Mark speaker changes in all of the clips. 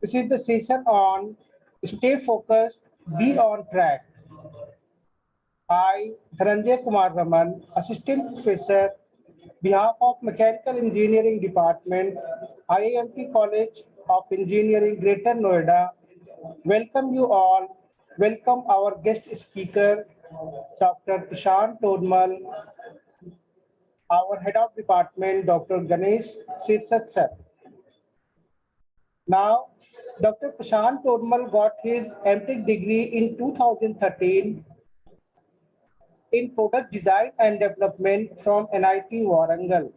Speaker 1: This is the session on stay focused, be on track. I, Dhananjay Kumar Raman, Assistant Professor, behalf of Mechanical Engineering Department, IIMT College of Engineering, Greater Noida, welcome you all. Welcome our guest speaker, Dr. Prashant Todmal, our Head of Department, Dr. Ganesh Sirsat sir. Now, Dr. Prashant Todmal got his MTech degree in 2013 in product design and development from NIT Warangal,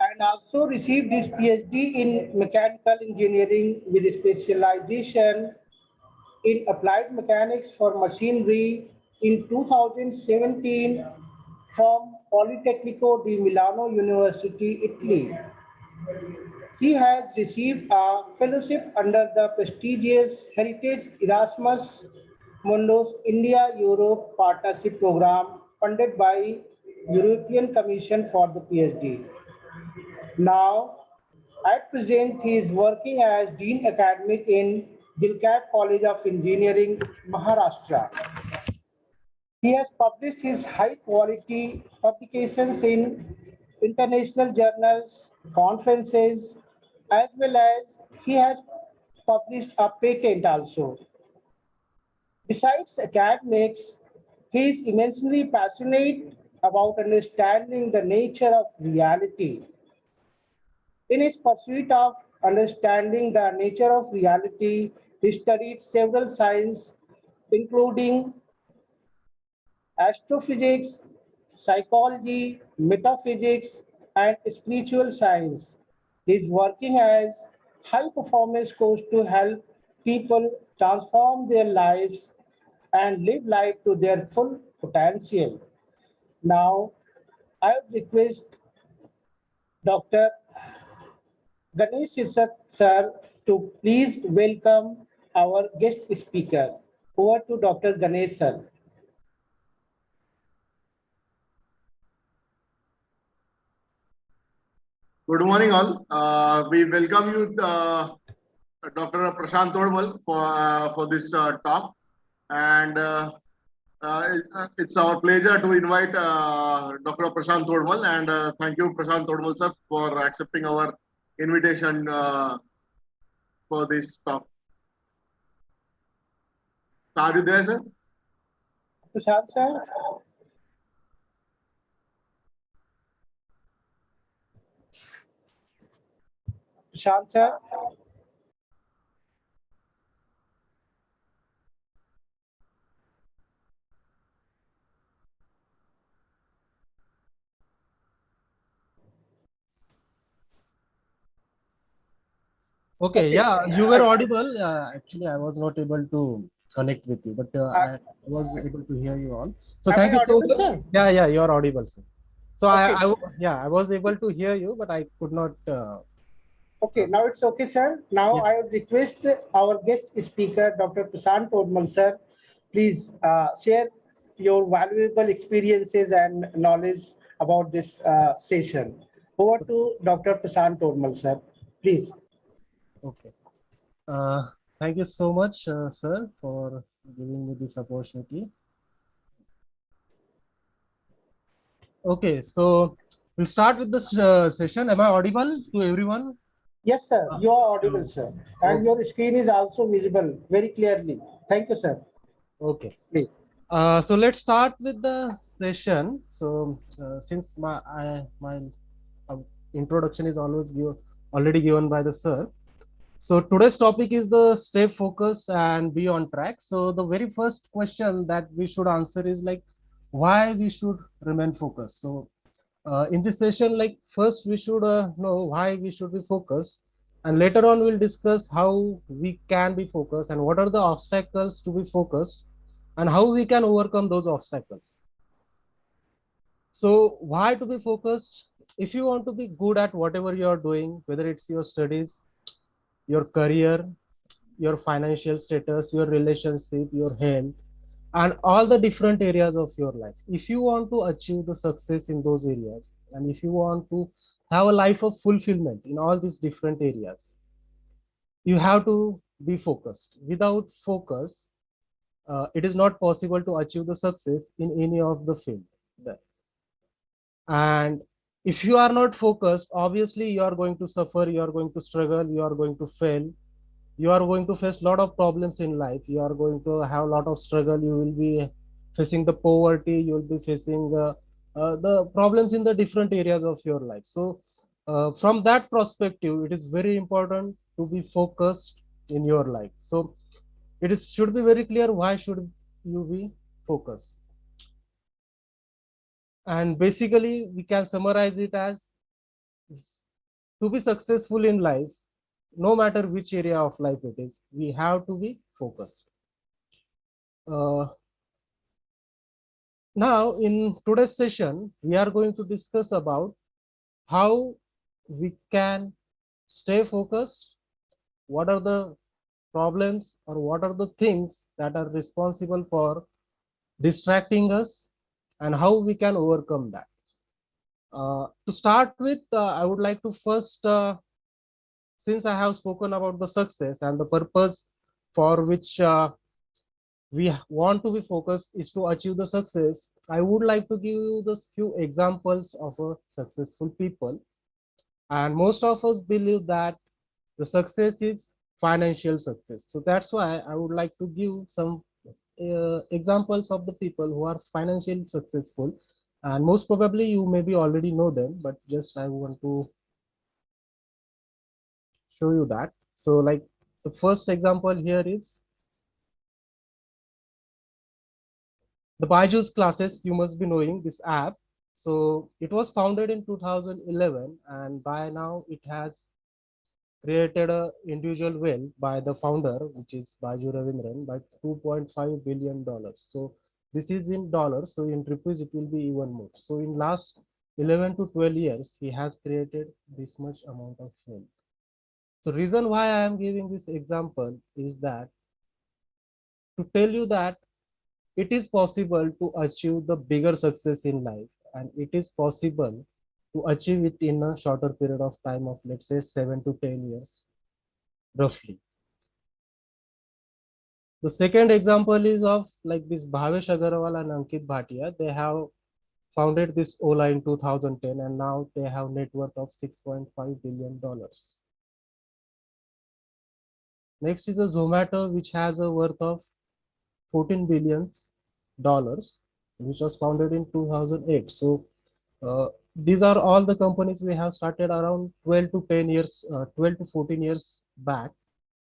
Speaker 1: and also received his PhD in mechanical engineering with specialization in applied mechanics for machinery in 2017 from Politecnico di Milano University, Italy. He has received a fellowship under the prestigious Heritage Erasmus Mundus India-Europe Partnership Program funded by European Commission for the PhD. Now, at present, he is working as Dean Academic in Dilkap College of Engineering, Maharashtra. He has published his high-quality publications in international journals, conferences, as well as he has published a patent also. Besides academics, he is immensely passionate about understanding the nature of reality. In his pursuit of understanding the nature of reality, he studied several sciences, including astrophysics, psychology, metaphysics, and spiritual science. He is working as high-performance coach to help people transform their lives and live life to their full potential. Now, I would request Dr. Ganesh Sirsat sir to please welcome our guest speaker. Over to Dr. Ganesh sir.
Speaker 2: Good morning all. We welcome you, Dr. Prashant Todmal, for this talk. And it's our pleasure to invite Dr. Prashant Todmal. And thank you, Prashant Todmal, sir, for accepting our invitation for this talk. So are you there, sir?
Speaker 1: Prashant sir. Prashant sir.
Speaker 3: Okay, yeah, you were audible. Actually, I was not able to connect with you, but I was able to hear you all. So thank you so much.
Speaker 1: Sir?
Speaker 3: Yeah, you are audible, sir. So
Speaker 1: Okay.
Speaker 3: I was able to hear you, but I could not.
Speaker 1: Okay, now it's okay, sir. Now
Speaker 3: Yeah.
Speaker 1: I would request our guest speaker, Dr. Prashant Todmal, sir, please share your valuable experiences and knowledge about this session. Over to Dr. Prashant Todmal, sir, please.
Speaker 3: Okay. Thank you so much, sir, for giving me this opportunity. Okay, so we'll start with this session. Am I audible to everyone?
Speaker 1: Yes, sir. You are audible, sir. And your screen is also visible very clearly. Thank you, sir.
Speaker 3: Okay.
Speaker 1: Please.
Speaker 3: So let's start with the session. So since my introduction is already given by the sir. So today's topic is the stay focused and be on track. So the very first question that we should answer is like why we should remain focused. So in this session, like first we should know why we should be focused, and later on we'll discuss how we can be focused and what are the obstacles to be focused and how we can overcome those obstacles. So why to be focused? If you want to be good at whatever you are doing, whether it's your studies, your career, your financial status, your relationship, your health, and all the different areas of your life. If you want to achieve the success in those areas, and if you want to have a life of fulfillment in all these different areas, you have to be focused. Without focus, it is not possible to achieve the success in any of the field. And if you are not focused, obviously you are going to suffer, you are going to struggle, you are going to fail, you are going to face a lot of problems in life, you are going to have a lot of struggle, you will be facing the poverty, you will be facing the problems in the different areas of your life. So from that perspective, it is very important to be focused in your life. So it is should be very clear why should you be focused. And basically we can summarize it as, to be successful in life, no matter which area of life it is, we have to be focused. Now in today's session we are going to discuss about how we can stay focused, what are the problems or what are the things that are responsible for distracting us, and how we can overcome that. To start with, I would like to first, since I have spoken about the success and the purpose for which we want to be focused is to achieve the success, I would like to give you the few examples of a successful people. And most of us believe that the success is financial success. So that's why I would like to give some examples of the people who are financially successful. And most probably you maybe already know them, but just I want to show you that. So like the first example here is the Byju's classes. You must be knowing this app. So it was founded in 2011, and by now it has created a individual wealth by the founder, which is Baju Ravindran, by $2.5 billion. So this is in dollars. So in rupees, it will be even more. So in last 11 to 12 years, he has created this much amount of wealth. So reason why I am giving this example is that to tell you that it is possible to achieve the bigger success in life, and it is possible to achieve it in a shorter period of time of, let's say, 7 to 10 years roughly. The second example is of like this Bhavesh Agarwal and Ankit Bhatia. They have founded this Ola in 2010, and now they have net worth of $6.5 billion. Next is a Zomato, which has a worth of $14 billion, which was founded in 2008. So these are all the companies we have started around 12 to 10 years, 12 to 14 years back.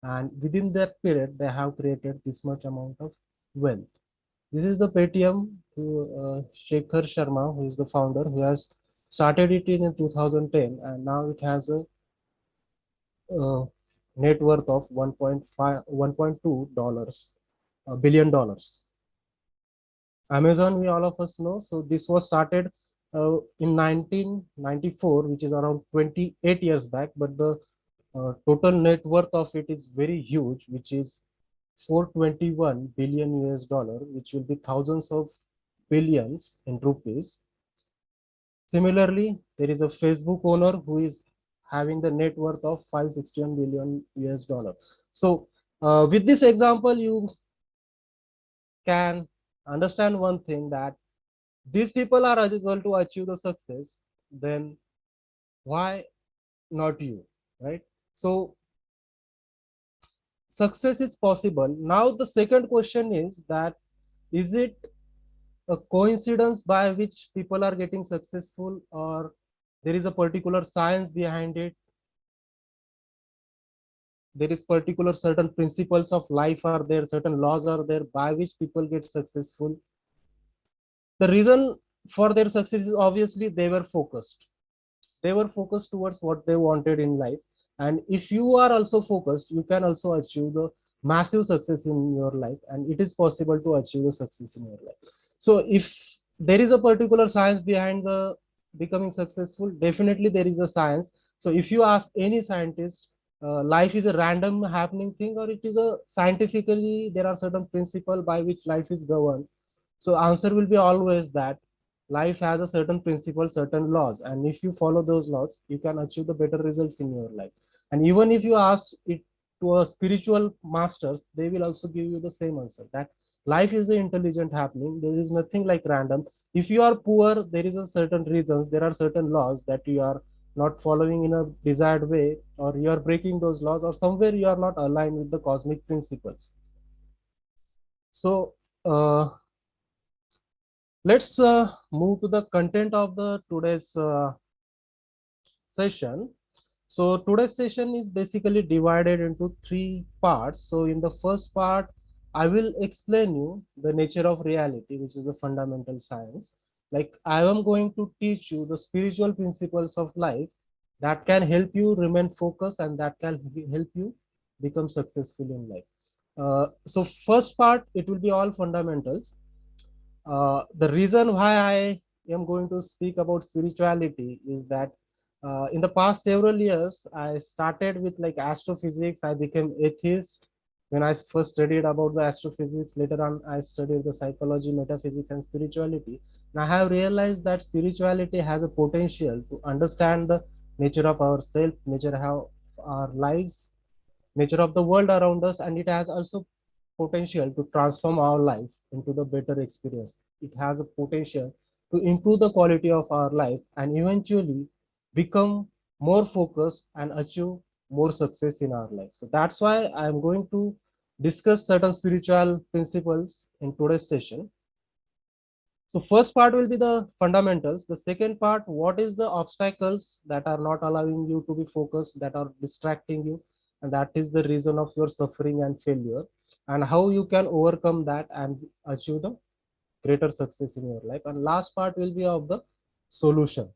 Speaker 3: And within that period, they have created this much amount of wealth. This is the Paytm, Shekhar Sharma, who is the founder, who has started it in 2010, and now it has a net worth of 1.5, $1.2 billion dollars. Amazon, we all of us know. So this was started in 1994, which is around 28 years back, but the total net worth of it is very huge, which is 421 billion US dollar, which will be thousands of billions in rupees. Similarly, there is a Facebook owner who is having the net worth of 561 billion US dollar. So with this example, you can understand one thing, that these people are able to achieve the success, then why not you, right? So success is possible. Now the second question is that, is it a coincidence by which people are getting successful, or there is a particular science behind it? There is particular certain principles of life are there, certain laws are there by which people get successful. The reason for their success is obviously they were focused. They were focused towards what they wanted in life. And if you are also focused, you can also achieve the massive success in your life, and it is possible to achieve the success in your life. So if there is a particular science behind the becoming successful, definitely there is a science. So if you ask any scientist, life is a random happening thing, or it is a scientifically there are certain principle by which life is governed. So answer will be always that life has a certain principle, certain laws, and if you follow those laws, you can achieve the better results in your life. And even if you ask it to a spiritual masters, they will also give you the same answer, that life is an intelligent happening. There is nothing like random. If you are poor, there is a certain reasons, there are certain laws that you are not following in a desired way, or you are breaking those laws, or somewhere you are not aligned with the cosmic principles. So let's move to the content of the today's session. So today's session is basically divided into three parts. So in the first part, I will explain you the nature of reality, which is the fundamental science. Like I am going to teach you the spiritual principles of life that can help you remain focused and that can help you become successful in life. So first part, it will be all fundamentals. The reason why I am going to speak about spirituality is that in the past several years, I started with like astrophysics. I became atheist when I first studied about the astrophysics. Later on, I studied the psychology, metaphysics, and spirituality. And I have realized that spirituality has a potential to understand the nature of ourself, nature of our lives, nature of the world around us, and it has also potential to transform our life into the better experience. It has a potential to improve the quality of our life and eventually become more focused and achieve more success in our life. So that's why I'm going to discuss certain spiritual principles in today's session. So first part will be the fundamentals. The second part, what is the obstacles that are not allowing you to be focused, that are distracting you, and that is the reason of your suffering and failure, and how you can overcome that and achieve the greater success in your life. And last part will be of the solution.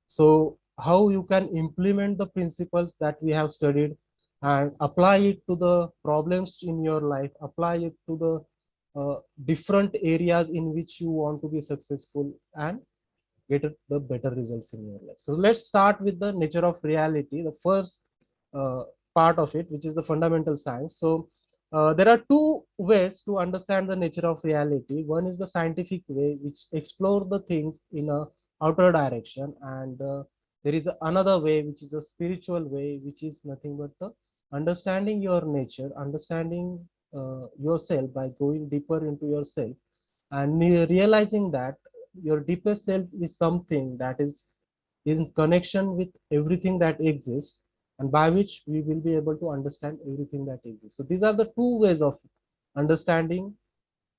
Speaker 3: So how you can implement the principles that we have studied and apply it to the problems in your life, apply it to the different areas in which you want to be successful and get the better results in your life. So let's start with the nature of reality, the first uh, part of it, which is the fundamental science. So there are two ways to understand the nature of reality. One is the scientific way, which explore the things in a outer direction, and there is another way, which is a spiritual way, which is nothing but the understanding your nature, understanding yourself by going deeper into yourself and realizing that your deepest self is something that is in connection with everything that exists, and by which we will be able to understand everything that exists. So these are the two ways of understanding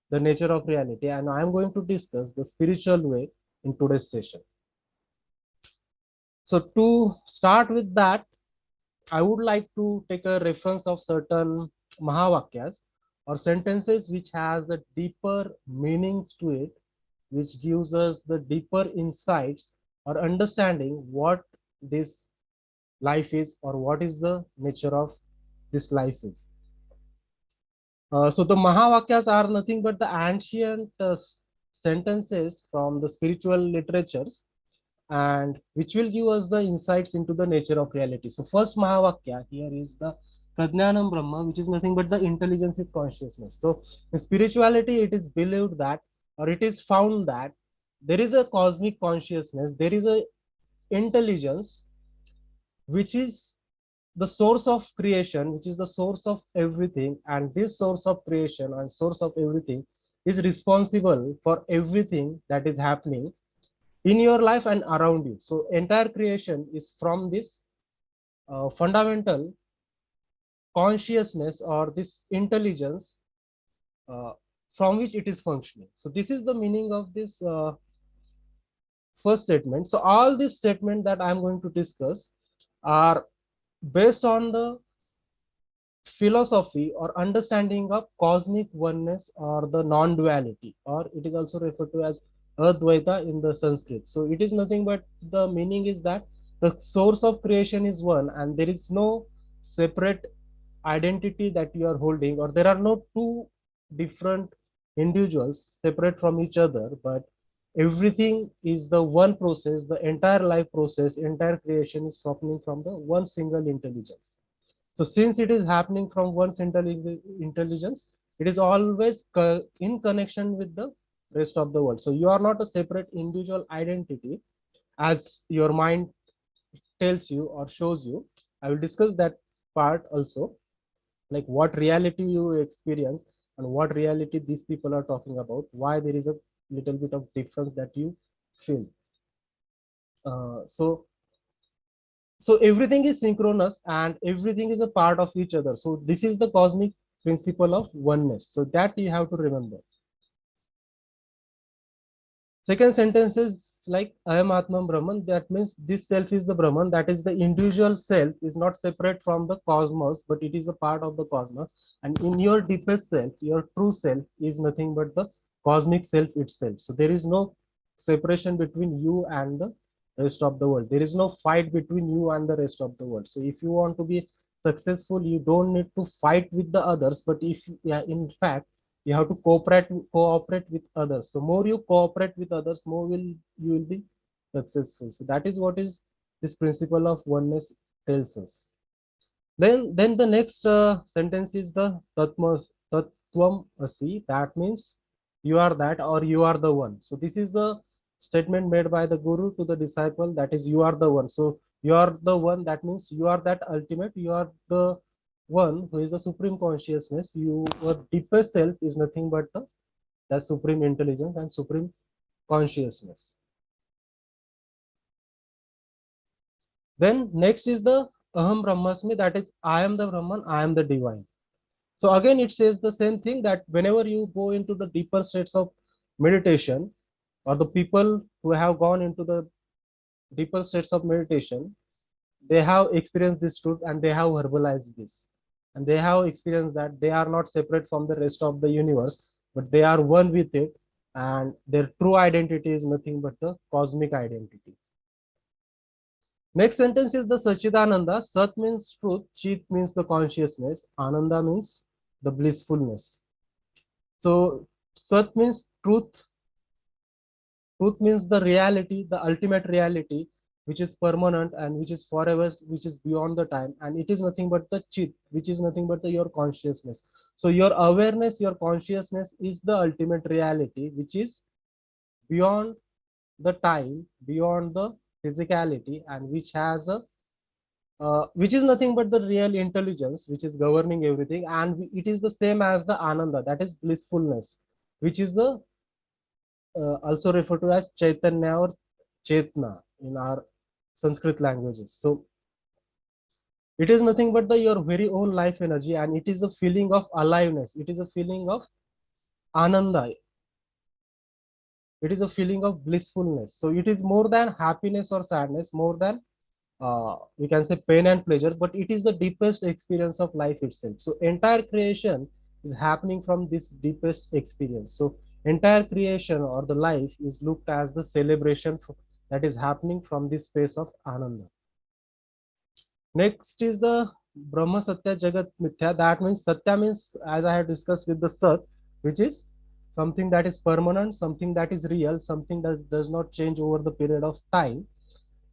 Speaker 3: the nature of reality, and I am going to discuss the spiritual way in today's session. So to start with that, I would like to take a reference of certain Mahavakyas or sentences which has the deeper meanings to it, which gives us the deeper insights or understanding what this life is or what is the nature of this life is. So the Mahavakyas are nothing but the ancient sentences from the spiritual literatures, and which will give us the insights into the nature of reality. So first Mahavakya here is the Prajnanam Brahma, which is nothing but the intelligence is consciousness. So in spirituality, it is believed that, or it is found that there is a cosmic consciousness, there is a intelligence which is the source of creation, which is the source of everything, and this source of creation and source of everything is responsible for everything that is happening in your life and around you. So entire creation is from this fundamental consciousness or this intelligence uh, from which it is functioning. So this is the meaning of this first statement. So all these statements that I'm going to discuss are based on the philosophy or understanding of cosmic oneness or the non-duality, or it is also referred to as Advaita in the Sanskrit. So it is nothing but the meaning is that the source of creation is one and there is no separate identity that you are holding, or there are no two different individuals separate from each other, but everything is the one process, the entire life process, entire creation is happening from the one single intelligence. So since it is happening from one's intelligence, it is always in connection with the rest of the world. So you are not a separate individual identity as your mind tells you or shows you. I will discuss that part also, like what reality you experience and what reality these people are talking about, why there is a little bit of difference that you feel. So everything is synchronous and everything is a part of each other. So this is the cosmic principle of oneness. So that you have to remember. Second sentence is like I am Atman Brahman. That means this self is the Brahman. That is the individual self is not separate from the cosmos, but it is a part of the cosmos. And in your deepest self, your true self is nothing but the cosmic self itself. So there is no separation between you and the rest of the world. There is no fight between you and the rest of the world. So if you want to be successful, you don't need to fight with the others. But if yeah, in fact, you have to cooperate with others. So more you cooperate with others, more you will be successful. So that is what is this principle of oneness tells us. Then the next sentence is the tattvam asi. That means you are that or you are the one. So this is the statement made by the guru to the disciple, that is you are the one. So you are the one, that means you are that ultimate, you are the one who is the supreme consciousness. Your deepest self is nothing but the supreme intelligence and supreme consciousness. Then next is the aham brahmasmi, that is I am the Brahman, I am the divine. So again it says the same thing, that whenever you go into the deeper states of meditation, or the people who have gone into the deeper states of meditation, they have experienced this truth and they have verbalized this, and they have experienced that they are not separate from the rest of the universe, but they are one with it, and their true identity is nothing but the cosmic identity. Next sentence is the Sachidananda. Sat means truth, Chit means the consciousness, Ananda means the blissfulness. So Sat means truth. Truth means the reality, the ultimate reality, which is permanent and which is forever, which is beyond the time, and it is nothing but the Chit, which is nothing but your consciousness. So your awareness, your consciousness is the ultimate reality, which is beyond the time, beyond the physicality, and which has a which is nothing but the real intelligence which is governing everything, and it is the same as the Ananda, that is blissfulness, which is the also referred to as Chaitanya or Chetna in our Sanskrit languages. So it is nothing but your very own life energy, and it is a feeling of aliveness. It is a feeling of Ananda. It is a feeling of blissfulness. So it is more than happiness or sadness, more than we can say pain and pleasure, but it is the deepest experience of life itself. So entire creation is happening from this deepest experience. So entire creation or the life is looked as the celebration that is happening from this space of Ananda. Next is the Brahma Satya Jagat Mithya. That means Satya means, as I have discussed with the Sat, which is something that is permanent, something that is real, something that does not change over the period of time,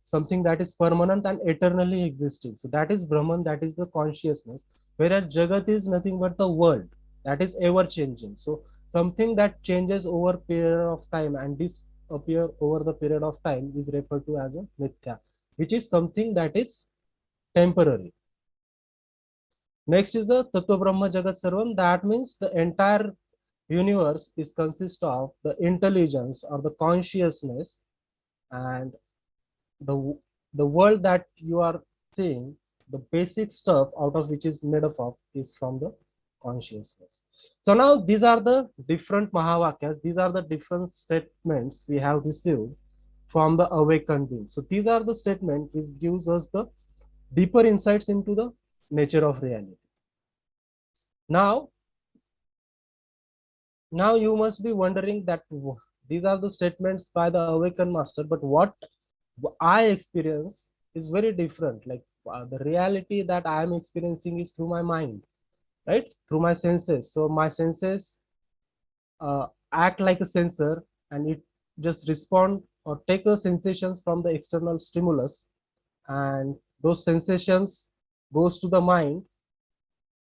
Speaker 3: something that is permanent and eternally existing. So that is Brahman, that is the consciousness, whereas Jagat is nothing but the world that is ever changing. So something that changes over period of time and disappear over the period of time is referred to as a Mithya, which is something that is temporary. Next is the Tattva Brahma Jagat Sarvam. That means the entire universe is consist of the intelligence or the consciousness, and the the world that you are seeing, the basic stuff out of which is made up of is from the consciousness. So now these are the different Mahavakyas, these are the different statements we have received from the awakened being. So these are the statements which gives us the deeper insights into the nature of reality. Now you must be wondering that these are the statements by the awakened master, but what I experience is very different. Like the reality that I am experiencing is through my mind, right? Through my senses. So my senses act like a sensor, and it just respond or take the sensations from the external stimulus, and those sensations goes to the mind,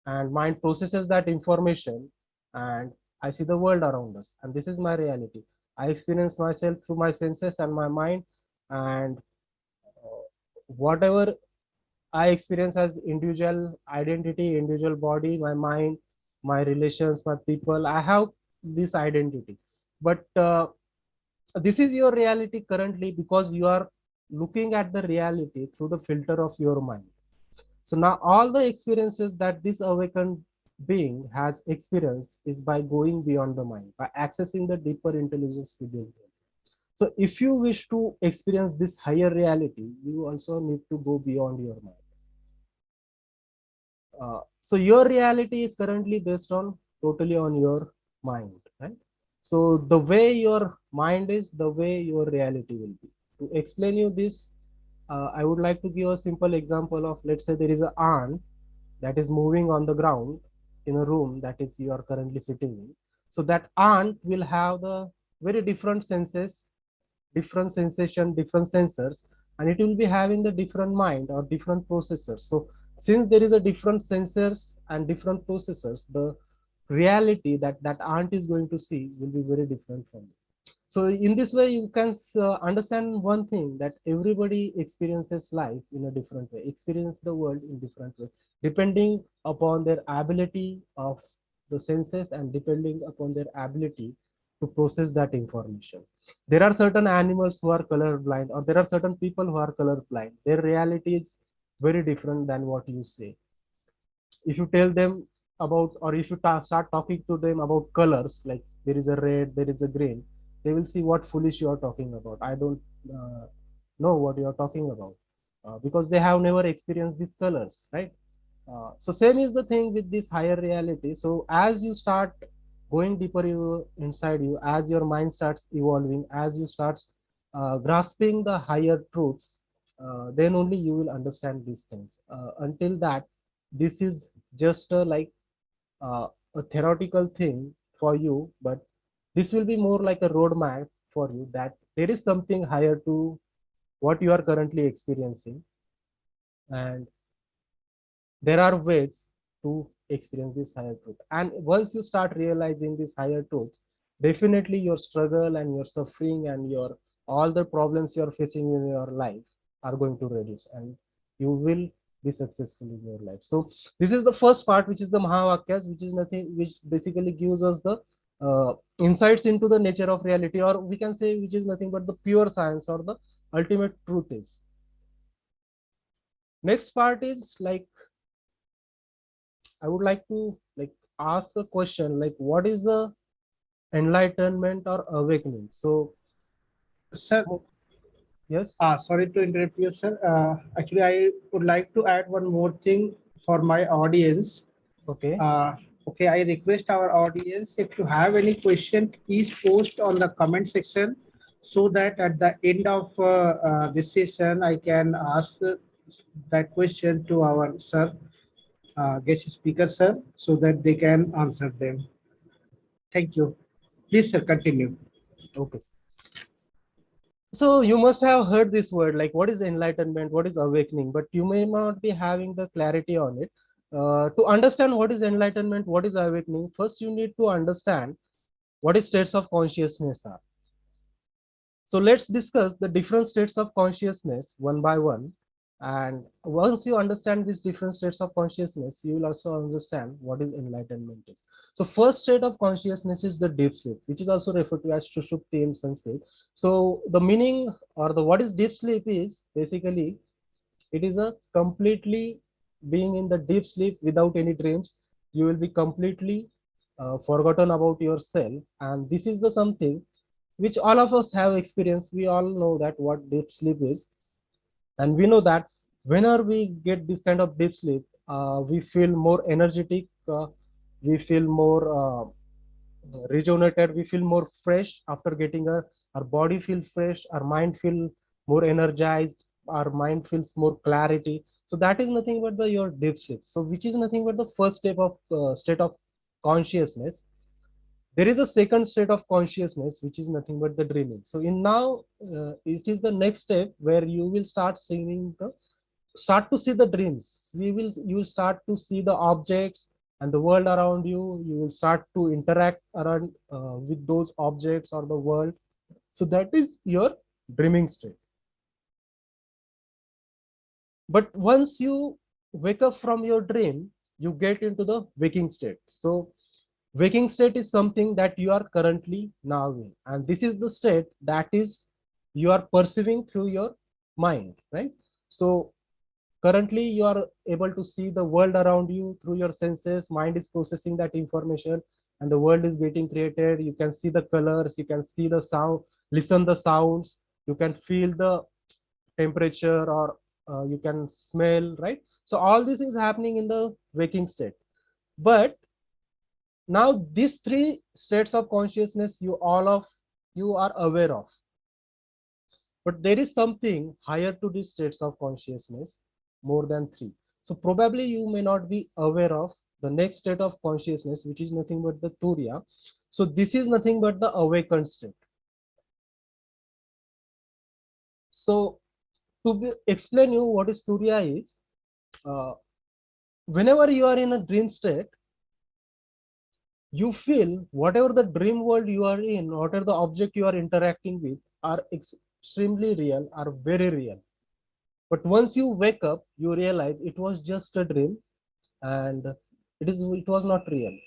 Speaker 3: and mind processes that information, and I see the world around us, and this is my reality. I experience myself through my senses and my mind, and whatever I experience as individual identity, individual body, my mind, my relations, my people. I have this identity, but this is your reality currently because you are looking at the reality through the filter of your mind. So now all the experiences that this awakened being has experienced is by going beyond the mind, by accessing the deeper intelligence within him. So if you wish to experience this higher reality, you also need to go beyond your mind. So your reality is currently based on totally on your mind, right? So the way your mind is, the way your reality will be. To explain you this, I would like to give a simple example of, let's say there is an ant that is moving on the ground in a room that is you are currently sitting in. So that ant will have the very different senses, different sensation, different sensors, and it will be having the different mind or different processors. So since there is a different sensors and different processors, the reality that that ant is going to see will be very different from it. So in this way, you can understand one thing, that everybody experiences life in a different way, experience the world in different way, depending upon their ability of the senses and depending upon their ability to process that information. There are certain animals who are color blind, or there are certain people who are color blind. Their reality is very different than what you say. If you tell them about, or if you start talking to them about colors, like there is a red, there is a green, they will see what foolish you are talking about. I don't know what you are talking about, because they have never experienced these colors, right? So same is the thing with this higher reality. So as you start going deeper inside you, as your mind starts evolving, as you start grasping the higher truths, then only you will understand these things. Until that, this is just uh, a theoretical thing for you, but this will be more like a roadmap for you, that there is something higher to what you are currently experiencing, and there are ways to experience this higher truth. And once you start realizing this higher truth, definitely your struggle and your suffering and your all the problems you are facing in your life are going to reduce, and you will be successful in your life. So this is the first part, which is the Mahavakyas, which is nothing, which basically gives us the insights into the nature of reality, or we can say which is nothing but the pure science or the ultimate truth is. Next part is like, I would like to ask a question, like what is the enlightenment or awakening? So
Speaker 1: Sir,
Speaker 3: yes,
Speaker 1: sorry to interrupt you, sir. Actually, I would like to add one more thing for my audience.
Speaker 3: okay,
Speaker 1: Okay, I request our audience, if you have any question, please post on the comment section, so that at the end of this session, I can ask that question to our sir, guest speaker, sir, so that they can answer them. Thank you. Please, sir, continue.
Speaker 3: okay. So you must have heard this word, like what is enlightenment, what is awakening, but you may not be having the clarity on it. To understand what is enlightenment, what is awakening, first you need to understand what is states of consciousness are. So let's discuss the different states of consciousness one by one. And once you understand these different states of consciousness, you will also understand what is enlightenment is. So first state of consciousness is the deep sleep, which is also referred to as Sushupti in Sanskrit. So the meaning, or the what is deep sleep is basically, it is a completely being in the deep sleep without any dreams. You will be completely forgotten about yourself, and this is the something which all of us have experienced. We all know that what deep sleep is, and we know that whenever we get this kind of deep sleep, we feel more energetic, we feel more rejuvenated, we feel more fresh after getting our body feels fresh, our mind feel more energized, our mind feels more clarity. So that is nothing but the your deep sleep, so which is nothing but the first step of state of consciousness. There is a second state of consciousness, which is nothing but the dreaming. So in now, it is the next step where you will start to see the dreams. You will start to see the objects, and the world around you, you will start to interact around with those objects or the world. So that is your dreaming state. But once you wake up from your dream, you get into the waking state. So waking state is something that you are currently now in, and this is the state that is you are perceiving through your mind, right? So currently you are able to see the world around you through your senses. Mind is processing that information, and the world is getting created. You can see the colors, you can see the sound, listen the sounds, you can feel the temperature, or you can smell, right? So all this is happening in the waking state. But now these three states of consciousness, you all of you are aware of, but there is something higher to these states of consciousness, more than three. So probably you may not be aware of the next state of consciousness, which is nothing but the turiya. So this is nothing but the awakened state. So explain you what is turiya is, uh, whenever you are in a dream state, you feel whatever the dream world you are in, whatever the object you are interacting with are extremely real, are very real. But once you wake up, you realize it was just a dream, and it was not real.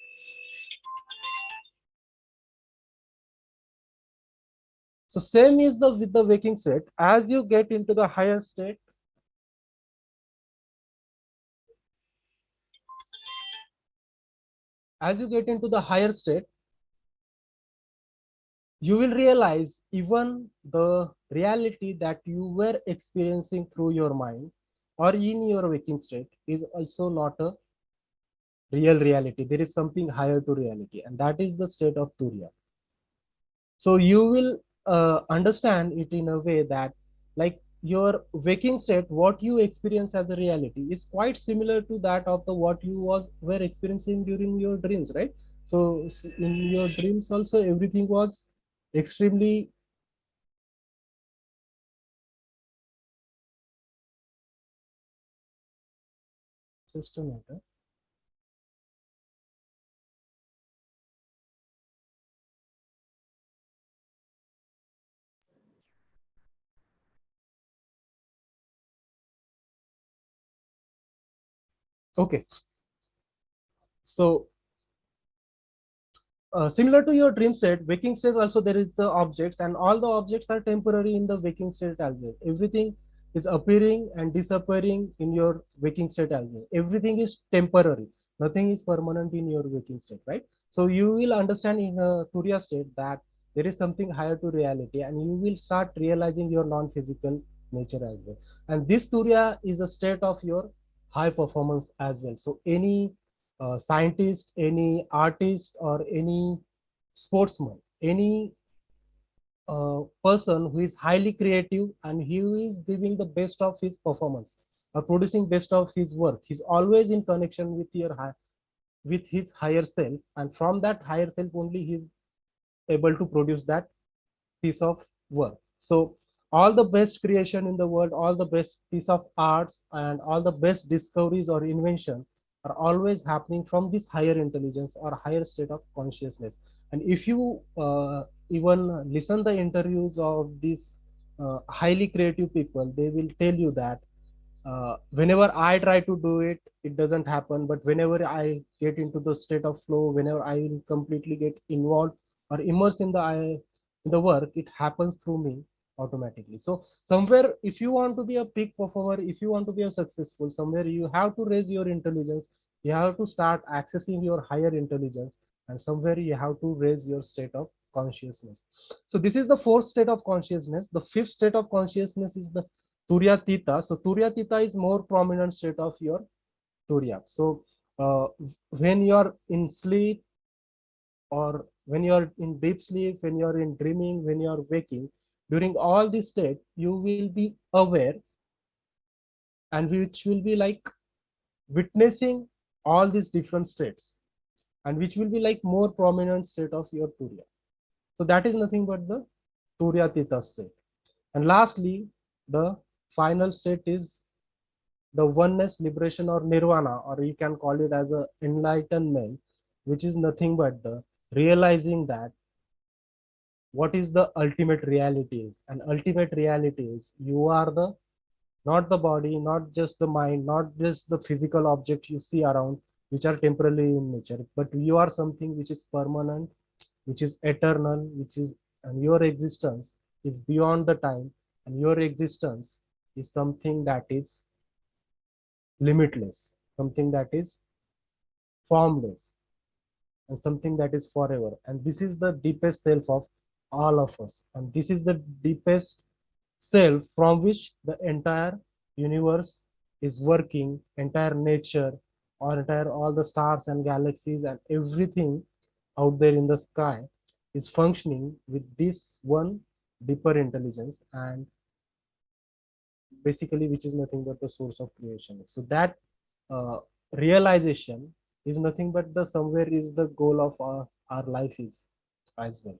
Speaker 3: So same is the with the waking state. As you get into the higher state, as you get into the higher state, you will realize even the reality that you were experiencing through your mind or in your waking state is also not a real reality. There is something higher to reality, and that is the state of turiya. So you will understand it in a way that, like, your waking state, what you experience as a reality is quite similar to that of the what you were experiencing during your dreams, right? So in your dreams also everything was extremely, just a minute. Okay, so similar to your dream state, waking state also there is the objects, and all the objects are temporary in the waking state as well. Everything is appearing and disappearing in your waking state as well. Everything is temporary. Nothing is permanent in your waking state, right? So you will understand in a Turiya state that there is something higher to reality, and you will start realizing your non-physical nature as well. And this Turiya is a state of your high performance as well. So any scientist, any artist, or any sportsman, any person who is highly creative and he is giving the best of his performance or producing best of his work, he's always in connection with with his higher self, and from that higher self only he's able to produce that piece of work. So all the best creation in the world, all the best piece of arts, and all the best discoveries or invention are always happening from this higher intelligence or higher state of consciousness. And if you even listen the interviews of these highly creative people, they will tell you that whenever I try to do it, it doesn't happen. But whenever I get into the state of flow, whenever I will completely get involved or immersed in the work, it happens through me automatically. So somewhere, if you want to be a peak performer, if you want to be a successful, somewhere you have to raise your intelligence. You have to start accessing your higher intelligence, and somewhere you have to raise your state of consciousness. So this is the fourth state of consciousness. The fifth state of consciousness is the Turiya. So Turiya is more prominent state of your Turiya. So when you are in sleep, or when you are in deep sleep, when you are in dreaming, when you are waking, during all this state, you will be aware, and which will be like witnessing all these different states, and which will be like more prominent state of your Turiya. So that is nothing but the Turiya state. And lastly, the final state is the oneness, liberation, or nirvana, or you can call it as a enlightenment, which is nothing but the realizing that what is the ultimate reality is. And ultimate reality is you are the, not the body, not just the mind, not just the physical object you see around, which are temporary in nature, but you are something which is permanent, which is eternal, which is, and your existence is beyond the time, and your existence is something that is limitless, something that is formless, and something that is forever. And this is the deepest self of all of us. And this is the deepest self from which the entire universe is working, entire nature, or entire all the stars and galaxies and everything out there in the sky is functioning with this one deeper intelligence, and basically which is nothing but the source of creation. So that uh, realization is nothing but the somewhere is the goal of our life is as well.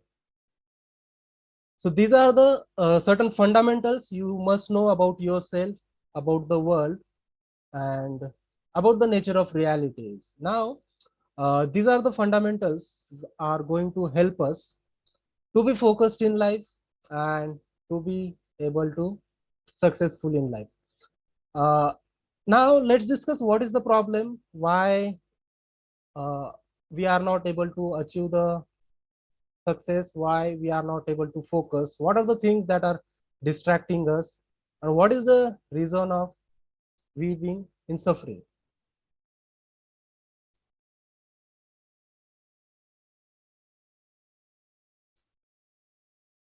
Speaker 3: So these are the certain fundamentals you must know about yourself, about the world, and about the nature of realities. Now, these are the fundamentals are going to help us to be focused in life and to be able to successful in life. Uh, Now let's discuss what is the problem, why uh, we are not able to achieve the success, why we are not able to focus, what are the things that are distracting us, and what is the reason of we being in suffering.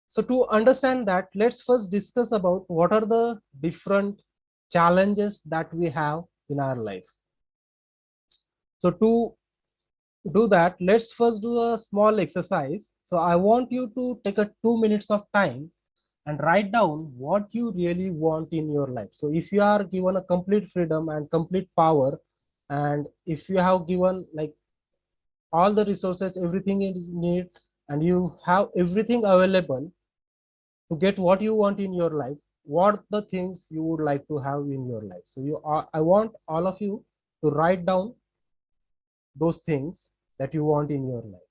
Speaker 3: So to understand that, let's first discuss about what are the different challenges that we have in our life. So to do that, let's first do a small exercise. So I want you to take a 2 minutes of time and write down what you really want in your life. So if you are given a complete freedom and complete power, and if you have given like all the resources, everything is need, and you have everything available to get what you want in your life, what the things you would like to have in your life. So you are, I want all of you to write down those things that you want in your life.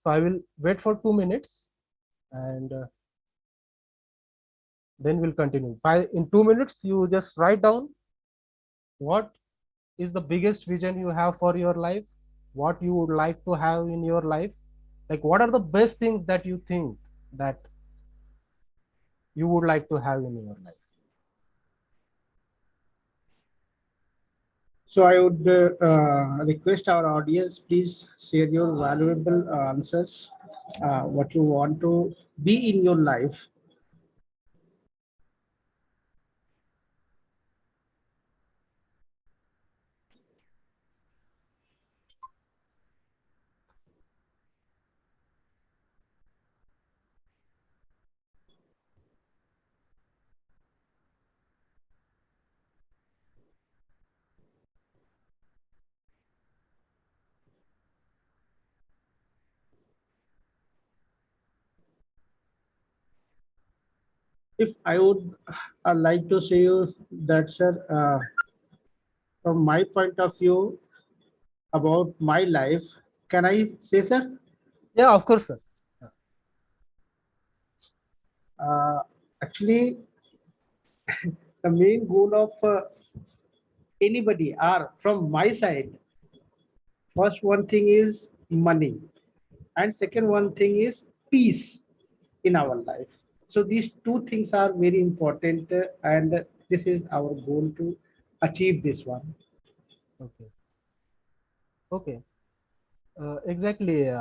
Speaker 3: So I will wait for 2 minutes, and then we'll continue. In 2 minutes, you just write down what is the biggest vision you have for your life, what you would like to have in your life, like what are the best things that you think that you would like to have in your life.
Speaker 1: So I would request our audience, please share your valuable answers, what you want to be in your life. If I would like to say you that, sir, from my point of view about my life, can I say, sir?
Speaker 3: Yeah, of course, sir.
Speaker 1: Uh, Actually, the main goal of anybody are from my side. First one thing is money, and second one thing is peace in our life. So these two things are very important, and this is our goal to achieve this one.
Speaker 3: Okay. Okay. Exactly.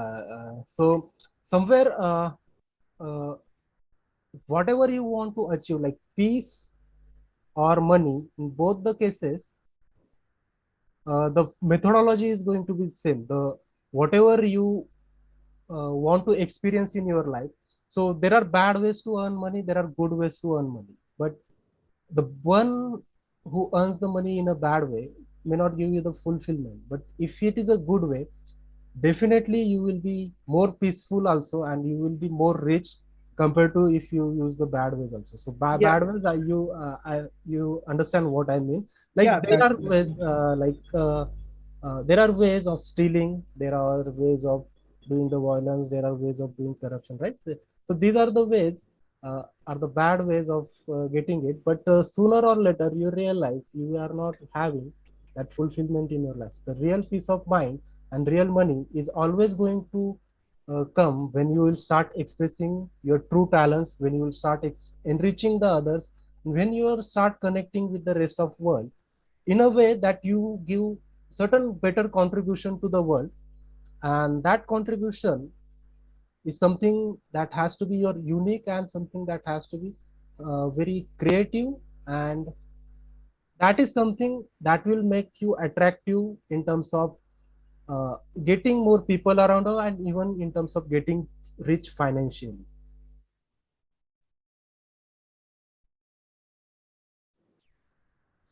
Speaker 3: So somewhere, uh, whatever you want to achieve, like peace or money, in both the cases, the methodology is going to be the same. The whatever you want to experience in your life. So there are bad ways to earn money. There are good ways to earn money. But the one who earns the money in a bad way may not give you the fulfillment. But if it is a good way, definitely you will be more peaceful also, and you will be more rich compared to if you use the bad ways also. So
Speaker 1: Yeah.
Speaker 3: bad ways, you understand what I mean? Like
Speaker 1: Yeah,
Speaker 3: there are
Speaker 1: that's
Speaker 3: ways, there are ways of stealing, there are ways of doing the violence, there are ways of doing corruption, right? So these are the ways, are the bad ways of getting it. But sooner or later, you realize you are not having that fulfillment in your life. The real peace of mind and real money is always going to come when you will start expressing your true talents, when you will start enriching the others, when you will start connecting with the rest of world in a way that you give certain better contribution to the world, and that contribution is something that has to be your unique and something that has to be very creative, and that is something that will make you attractive in terms of getting more people around you and even in terms of getting rich financially.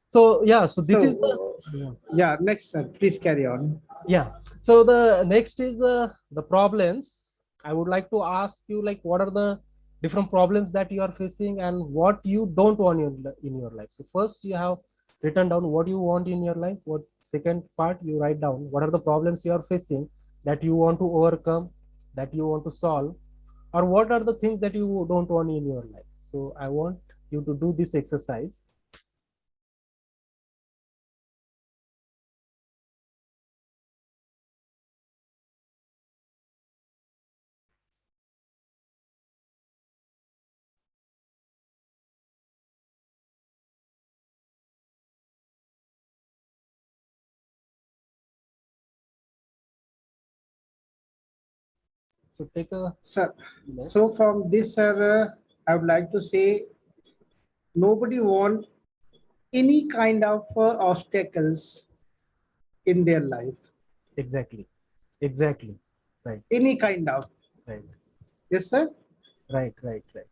Speaker 3: So yeah, so this is the
Speaker 1: so. Yeah, next, sir. Please carry on.
Speaker 3: yeah. So the next is the problems. I would like to ask you like what are the different problems that you are facing and what you don't want in your life. So first you have written down what you want in your life. What second part you write down what are the problems you are facing that you want to overcome, that you want to solve, or what are the things that you don't want in your life. So I want you to do this exercise. So take a
Speaker 1: Sir, so
Speaker 3: notes.
Speaker 1: from this, sir, I would like to say nobody want any kind of obstacles in their life.
Speaker 3: Exactly. Exactly. Right.
Speaker 1: Any kind of.
Speaker 3: Right.
Speaker 1: Yes, sir.
Speaker 3: Right. Right. Right.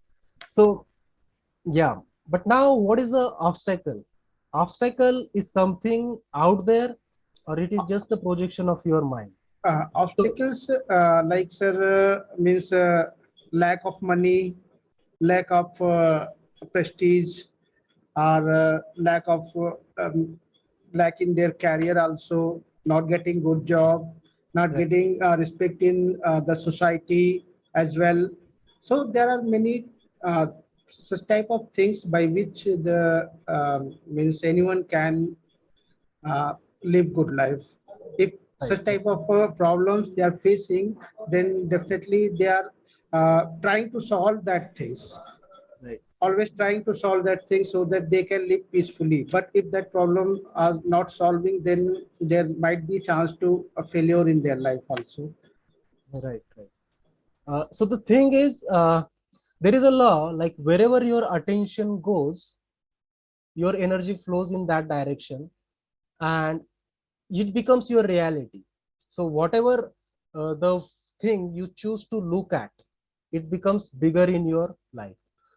Speaker 3: So yeah, but now what is the obstacle? Obstacle is something out there, or it is just a projection of your mind. So
Speaker 1: Obstacles like, sir, means lack of money, lack of prestige, or lack of lack in their career also, not getting good job, not
Speaker 3: right,
Speaker 1: getting respect in the society as well. So there are many such type of things by which the means anyone can live good life. If
Speaker 3: right,
Speaker 1: such type of problems they are facing, then definitely they are trying to solve that things,
Speaker 3: right,
Speaker 1: always trying to solve that thing so that they can live peacefully. But if that problem are not solving, then there might be chance to a failure in their life also.
Speaker 3: right, right. So the thing is, there is a law like wherever your attention goes, your energy flows in that direction, and it becomes your reality. So whatever the thing you choose to look at, it becomes bigger in your life.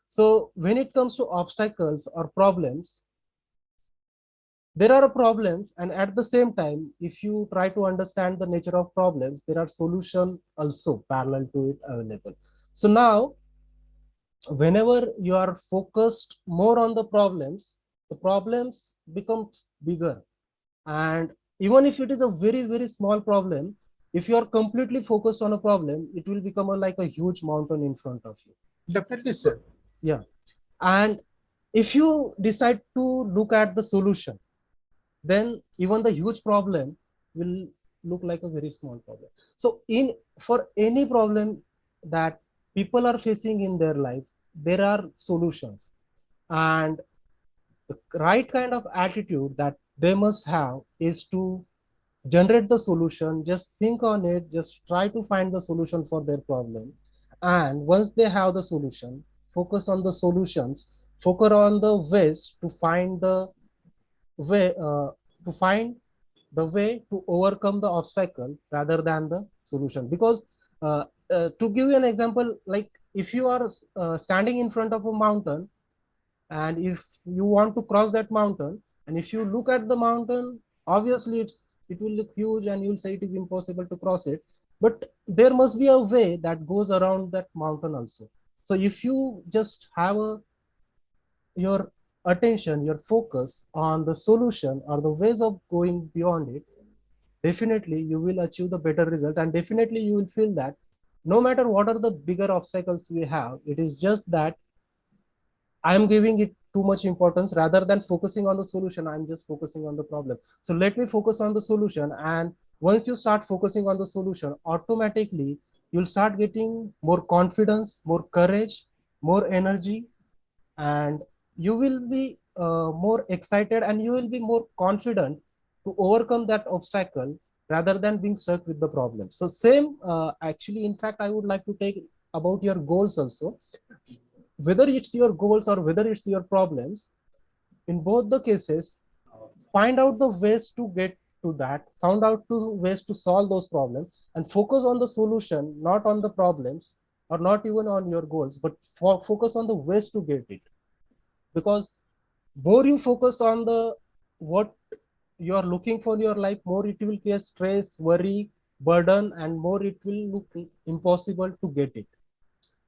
Speaker 3: So when it comes to obstacles or problems, there are problems, and at the same time, if you try to understand the nature of problems, there are solutions also parallel to it available. So now whenever you are focused more on the problems become bigger. And even if it is a very very small problem, if you are completely focused on a problem, it will become like a huge mountain in front of you.
Speaker 1: Definitely,
Speaker 3: So
Speaker 1: sir.
Speaker 3: yeah, and if you decide to look at the solution, then even the huge problem will look like a very small problem. So in for any problem that people are facing in their life, there are solutions, and the right kind of attitude that they must have is to generate the solution, just think on it, just try to find the solution for their problem. And once they have the solution, focus on the solutions, focus on the ways to find the way to find the way to overcome the obstacle rather than the solution. Because to give you an example, like if you are standing in front of a mountain, and if you want to cross that mountain, and if you look at the mountain, obviously it will look huge and you will say it is impossible to cross it, but there must be a way that goes around that mountain also. So if you just have your attention, your focus on the solution or the ways of going beyond it, definitely you will achieve the better result, and definitely you will feel that no matter what are the bigger obstacles we have, it is just that I am giving it too much importance rather than focusing on the solution. I'm just focusing on the problem. So let me focus on the solution. And once you start focusing on the solution, automatically you'll start getting more confidence, more courage, more energy, and you will be more excited and you will be more confident to overcome that obstacle rather than being stuck with the problem. So same, actually, in fact, I would like to take about your goals also. Whether it's your goals or whether it's your problems, in both the cases, find out the ways to get to that, found out the ways to solve those problems, and focus on the solution, not on the problems or not even on your goals, but focus on the ways to get it. Because more you focus on the what you are looking for in your life, more it will create stress, worry, burden, and more it will look impossible to get it.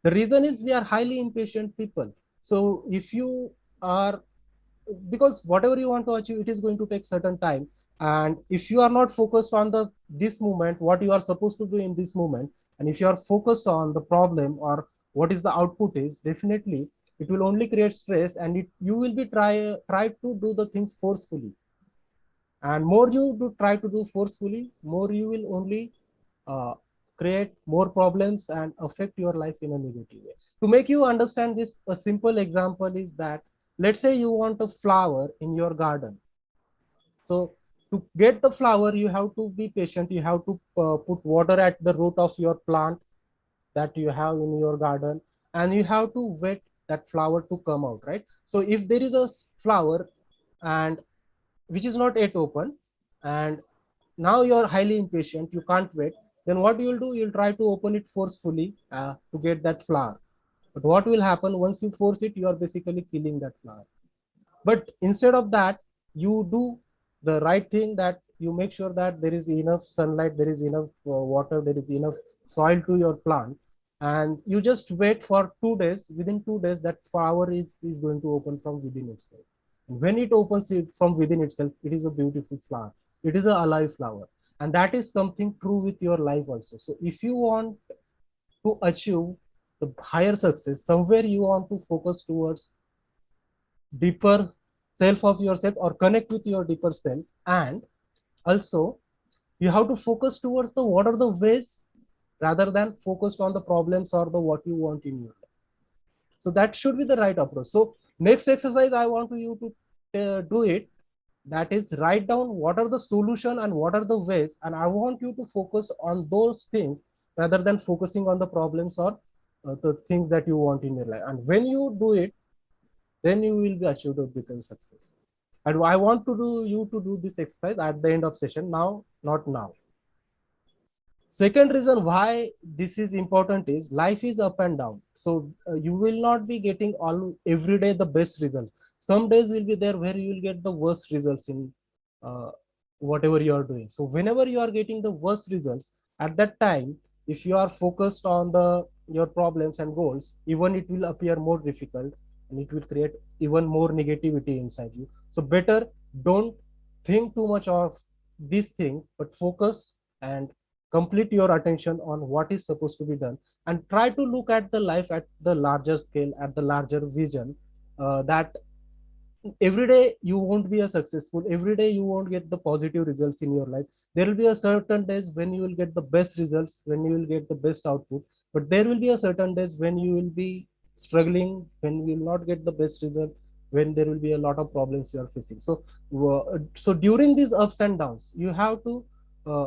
Speaker 3: The reason is we are highly impatient people. So if you are, because whatever you want to achieve, it is going to take certain time. And if you are not focused on the this moment, what you are supposed to do in this moment, and if you are focused on the problem or what is the output is, definitely it will only create stress, and you will be try to do the things forcefully. And more you do try to do forcefully, more you will only uh, create more problems and affect your life in a negative way. To make you understand this, a simple example is that let's say you want a flower in your garden. So to get the flower, you have to be patient. You have to put water at the root of your plant that you have in your garden, and you have to wait that flower to come out, right? So if there is a flower and which is not yet open, and now you're highly impatient, you can't wait, then what you'll do, you'll try to open it forcefully to get that flower. But what will happen once you force it, you are basically killing that flower. But instead of that, you do the right thing, that you make sure that there is enough sunlight, there is enough water, there is enough soil to your plant, and you just wait for 2 days. Within 2 days, that flower is going to open from within itself. And when it opens it from within itself, it is a beautiful flower. It is a alive flower. And that is something true with your life also. So if you want to achieve the higher success, somewhere you want to focus towards deeper self of yourself or connect with your deeper self, and also you have to focus towards the what are the ways rather than focused on the problems or the what you want in your life. So that should be the right approach. So next exercise I want you to do it, that is write down what are the solution and what are the ways, and I want you to focus on those things rather than focusing on the problems or the things that you want in your life. And when you do it, then you will be achieved a bigger success. And I want to do you to do this exercise at the end of session, now, not now. Second reason why this is important is life is up and down. So you will not be getting all every day the best result. Some days will be there where you will get the worst results in uh, whatever you are doing. So whenever you are getting the worst results, at that time, if you are focused on the your problems and goals, even it will appear more difficult, and it will create even more negativity inside you. So better don't think too much of these things, but focus and complete your attention on what is supposed to be done, and try to look at the life at the larger scale, at the larger vision, that every day you won't be a successful, every day you won't get the positive results in your life. There will be a certain days when you will get the best results, when you will get the best output, but there will be a certain days when you will be struggling, when you will not get the best result, when there will be a lot of problems you are facing. So so during these ups and downs, you have to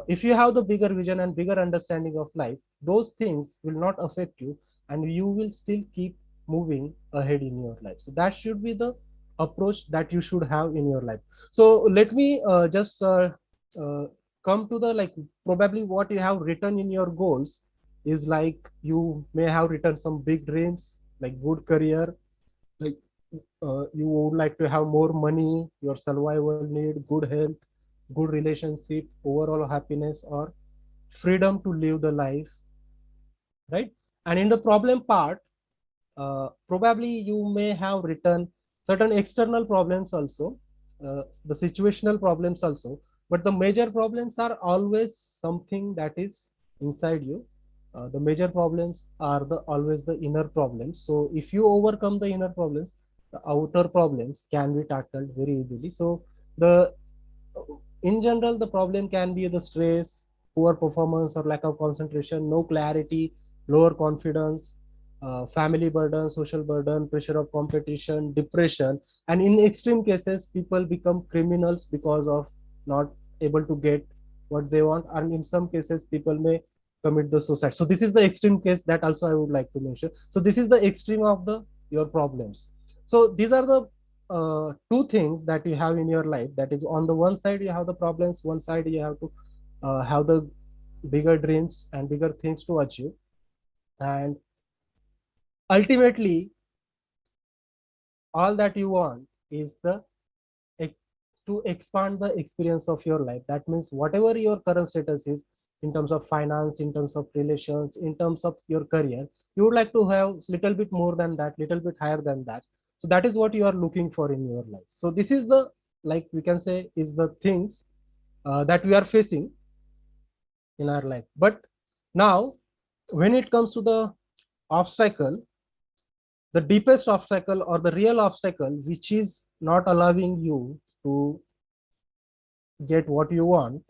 Speaker 3: if you have the bigger vision and bigger understanding of life, those things will not affect you, and you will still keep moving ahead in your life. So that should be the approach that you should have in your life. So let me just uh, come to the, like, probably what you have written in your goals is like you may have written some big dreams like good career, like you would like to have more money, your survival need, good health, good relationship, overall happiness, or freedom to live the life, right? And in the problem part, probably you may have written certain external problems also, the situational problems also, but the major problems are always something that is inside you. The major problems are the always the inner problems. So if you overcome the inner problems, the outer problems can be tackled very easily. So the in general, the problem can be the stress, poor performance or lack of concentration, no clarity, lower confidence, family burden, social burden, pressure of competition, depression, and in extreme cases, people become criminals because of not able to get what they want, and in some cases, people may commit the suicide. So this is the extreme case that also I would like to mention. So this is the extreme of the your problems. So these are the two things that you have in your life. That is, on the one side you have the problems, one side you have to have the bigger dreams and bigger things to achieve, and ultimately all that you want is the to expand the experience of your life. That means whatever your current status is in terms of finance, in terms of relations, in terms of your career, you would like to have little bit more than that, little bit higher than that. So that is what you are looking for in your life. So this is the, like we can say, is the things that we are facing in our life. But now when it comes to the obstacle, the deepest obstacle or the real obstacle which is not allowing you to get what you want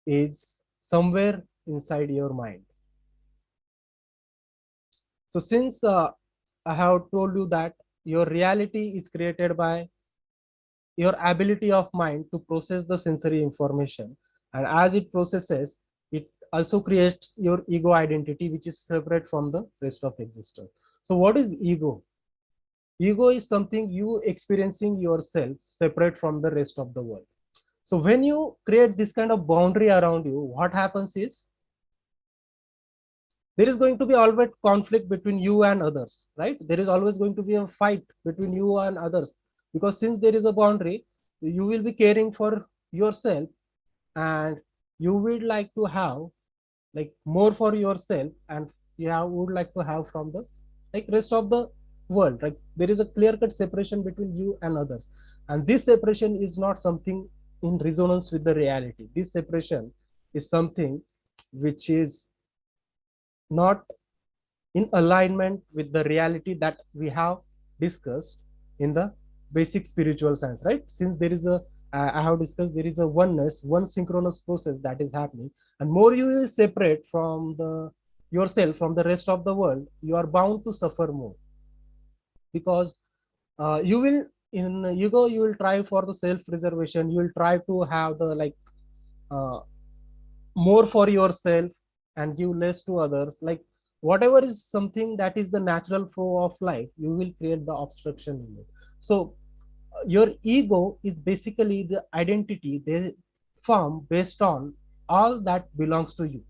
Speaker 3: is somewhere inside your mind. So since I have told you that your reality is created by your ability of mind to process the sensory information, and as it processes, it also creates your ego identity, which is separate from the rest of existence. So what is ego? Ego is something you experiencing yourself separate from the rest of the world. So when you create this kind of boundary around you, what happens is there is going to be always conflict between you and others, right? There is always going to be a fight between you and others, because since there is a boundary, you will be caring for yourself, and you would like to have like more for yourself, and you would like to have from the like rest of the world. Like there is a clear cut separation between you and others, and this separation is not something in resonance with the reality. This separation is something which is not in alignment with the reality that we have discussed in the basic spiritual science, right? Since there is a I have discussed, there is a oneness, one synchronous process that is happening, and more you will separate from the yourself from the rest of the world, you are bound to suffer more, because you will in ego you will try for the self preservation, you will try to have the like uh, more for yourself and give less to others. Like whatever is something that is the natural flow of life, you will create the obstruction in it. So your ego is basically the identity they form based on all that belongs to you.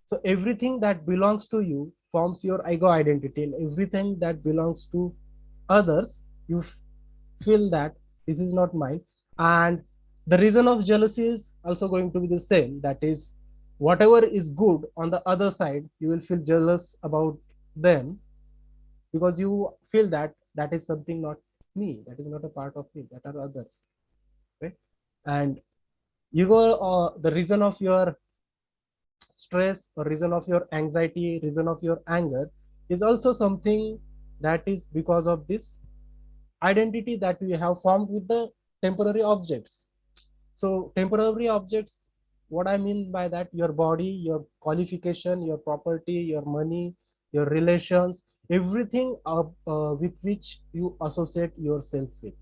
Speaker 3: So everything that belongs to you forms your ego identity, and everything that belongs to others, you feel that this is not mine. And the reason of jealousy is also going to be the same. That is, whatever is good on the other side, you will feel jealous about them, because you feel that that is something not me, that is not a part of me, that are others, right? And you go the reason of your stress or reason of your anxiety, reason of your anger is also something that is because of this identity that we have formed with the temporary objects. So temporary objects, what I mean by that, your body, your qualification, your property, your money, your relations, everything with which you associate yourself with.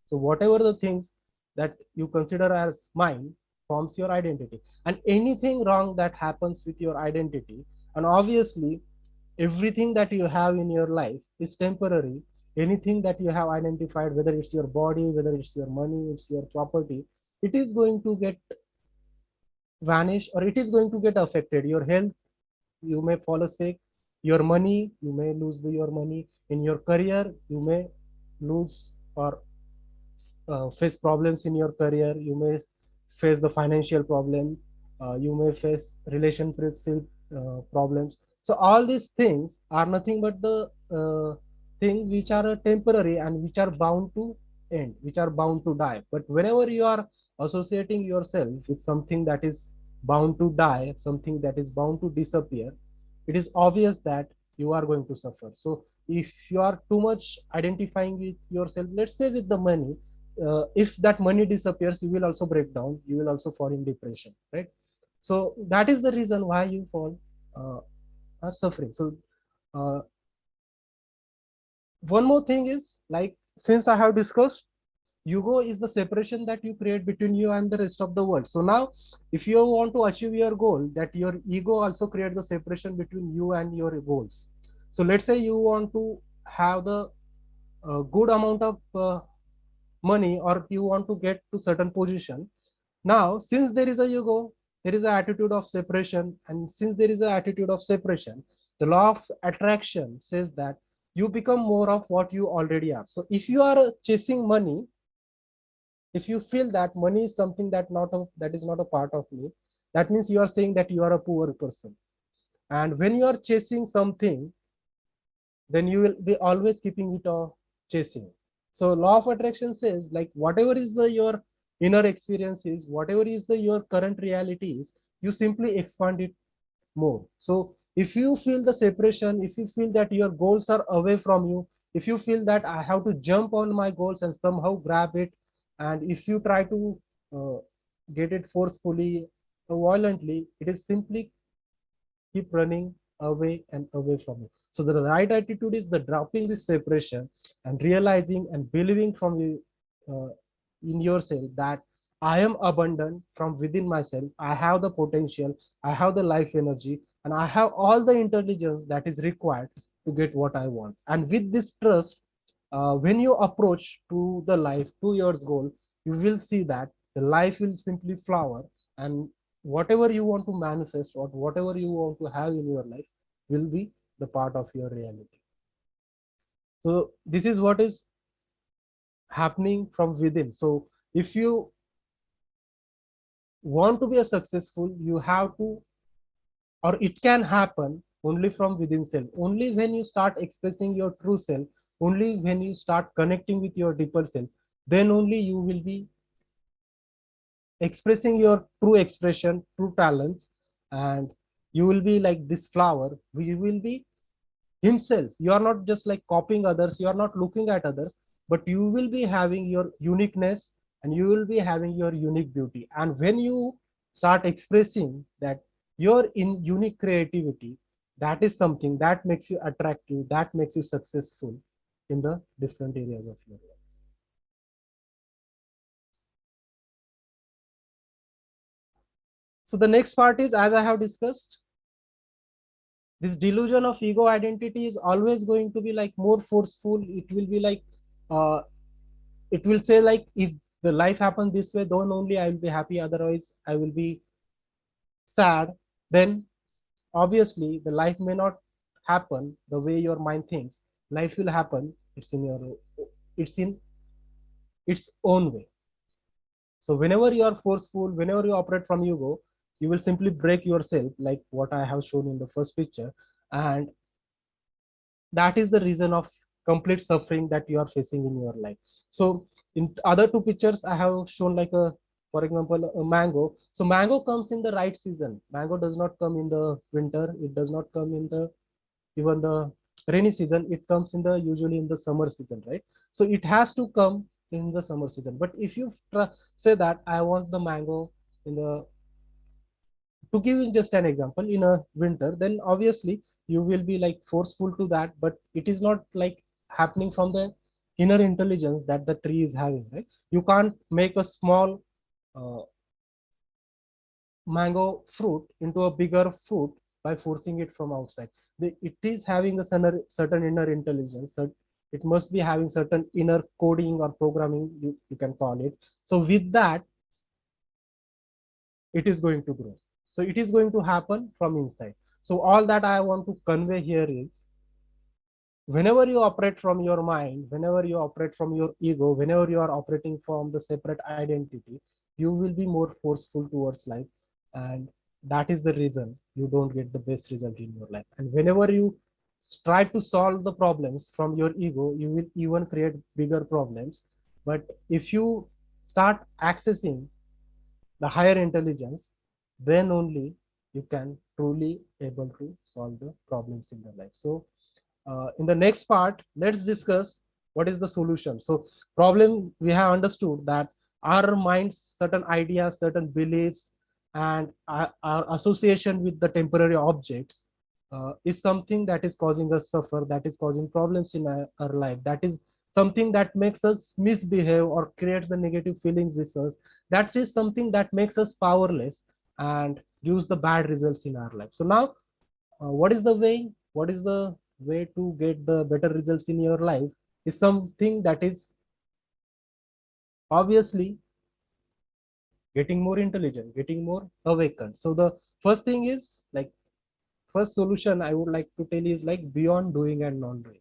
Speaker 3: So whatever the things that you consider as mine forms your identity, and anything wrong that happens with your identity, and obviously everything that you have in your life is temporary. Anything that you have identified, whether it's your body, whether it's your money, it's your property, it is going to get vanish, or it is going to get affected. Your health, you may fall sick. Your money, you may lose your money. In your career, you may lose or face problems in your career. You may face the financial problem. You may face relationship problems. So all these things are nothing but the things which are temporary and which are bound to end, which are bound to die. But whenever you are associating yourself with something that is bound to die, something that is bound to disappear, it is obvious that you are going to suffer. So if you are too much identifying with yourself, let's say with the money, if that money disappears, you will also break down, you will also fall in depression, right? So that is the reason why you fall are suffering. So uh, one more thing is, like, since I have discussed, ego is the separation that you create between you and the rest of the world. So now if you want to achieve your goal, that your ego also create the separation between you and your goals. So let's say you want to have the good amount of money, or you want to get to certain position. Now since there is a ego, there is an attitude of separation, and since there is an attitude of separation, the law of attraction says that you become more of what you already are. So if you are chasing money, if you feel that money is something that is not a part of me, that means you are saying that you are a poor person. And when you are chasing something, then you will be always keeping it chasing. So law of attraction says, like, whatever is the your inner experiences, whatever is the your current realities, you simply expand it more. So if you feel the separation, if you feel that your goals are away from you, if you feel that I have to jump on my goals and somehow grab it, and if you try to uh, get it forcefully, violently, it is simply keep running away and away from you. So the right attitude is the dropping this separation and realizing and believing from in yourself that I am abundant from within myself. I have the potential, I have the life energy, and I have all the intelligence that is required to get what I want. And with this trust, when you approach to the life, to your goal, you will see that the life will simply flower, and whatever you want to manifest or whatever you want to have in your life will be the part of your reality. So this is what is happening from within. So if you want to be a successful, you have to, or it can happen only from within self. Only when you start expressing your true self, only when you start connecting with your deeper self, then only you will be expressing your true expression, true talents, and you will be like this flower, which will be himself. You are not just like copying others, you are not looking at others, but you will be having your uniqueness, and you will be having your unique beauty. And when you start expressing that your in unique creativity, that is something that makes you attractive, that makes you successful in the different areas of your life. So the next part is, as I have discussed, this delusion of ego identity is always going to be like more forceful. It will be like uh, it will say, like, if the life happens this way, then only I will be happy, otherwise I will be sad. Then obviously the life may not happen the way your mind thinks. Life will happen, it's in its own way. So whenever you are forceful, whenever you operate from ego, you will simply break yourself, like what I have shown in the first picture. And that is the reason of complete suffering that you are facing in your life. So in other two pictures I have shown, like, a for example, a mango. So mango comes in the right season. Mango does not come in the winter, it does not come in the even the rainy season. It comes in the usually in the summer season, right? So it has to come in the summer season. But if you say that I want the mango in the, to give you just an example, in a winter, then obviously you will be like forceful to that, but it is not like happening from the inner intelligence that the tree is having, right? You can't make a small uh, mango fruit into a bigger fruit by forcing it from outside. It is having a certain inner intelligence, so it must be having certain inner coding or programming, you can call it. So with that, it is going to grow. So it is going to happen from inside. So all that I want to convey here is, whenever you operate from your mind, whenever you operate from your ego, whenever you are operating from the separate identity, you will be more forceful towards life, and that is the reason you don't get the best result in your life. And whenever you try to solve the problems from your ego, you will even create bigger problems. But if you start accessing the higher intelligence, then only you can truly able to solve the problems in the life. So in the next part, let's discuss what is the solution. So problem, we have understood that our minds, certain ideas, certain beliefs, and our association with the temporary objects is something that is causing us suffer, that is causing problems in our life, that is something that makes us misbehave or creates the negative feelings with us. That is something that makes us powerless and gives the bad results in our life. So now what is the way, what is the way to get the better results in your life is something that is obviously getting more intelligent, getting more awakened. So the first thing is like, first solution I would like to tell is like beyond doing and not doing.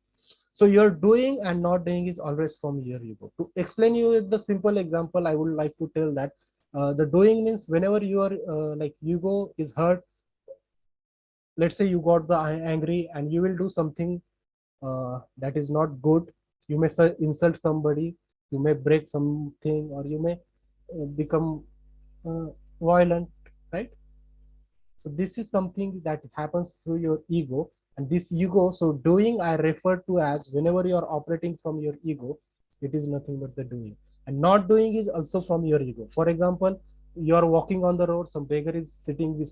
Speaker 3: So your doing and not doing is always from your ego. To explain you with the simple example, I would like to tell that the doing means whenever your like ego is hurt, let's say you got the angry and you will do something that is not good. You may insult somebody, you may break something, or you may become uh, violent, right? So this is something that happens through your ego. And this ego, so doing I refer to as whenever you are operating from your ego, it is nothing but the doing. And not doing is also from your ego. For example, you are walking on the road, some beggar is sitting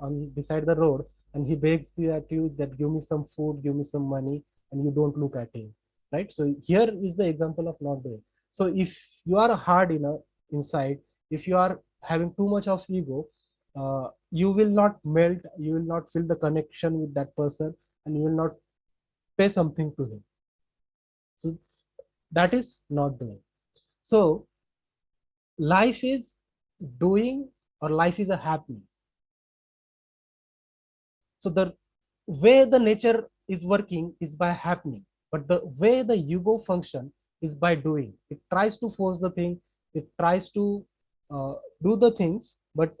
Speaker 3: on beside the road, and he begs at you that give me some food, give me some money, and you don't look at him, right? So here is the example of not doing. So if you are hard enough inside, if you are having too much of ego, you will not melt, you will not feel the connection with that person, and you will not pay something to him. So that is not doing. So life is doing or life is a happening. So the way the nature is working is by happening, but the way the ego function is by doing. It tries to force the thing, it tries to do the things, but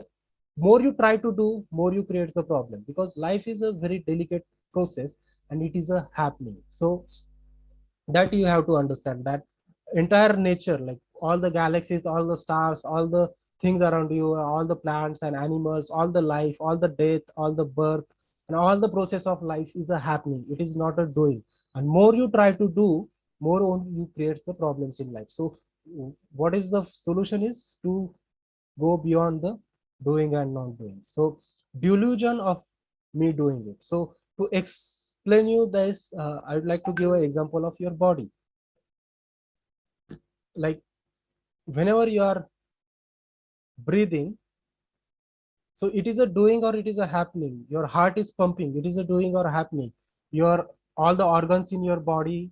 Speaker 3: more you try to do, more you create the problem, because life is a very delicate process and it is a happening. So that you have to understand that entire nature, like all the galaxies, all the stars, all the things around you, all the plants and animals, all the life, all the death, all the birth, and all the process of life is a happening, it is not a doing. And more you try to do, more only you create the problems in life. So what is the solution is to go beyond the doing and not doing. So delusion of me doing it. So to explain you this, I would like to give an example of your body. Like whenever you are breathing, so it is a doing or it is a happening. Your heart is pumping, it is a doing or happening. Your all the organs in your body,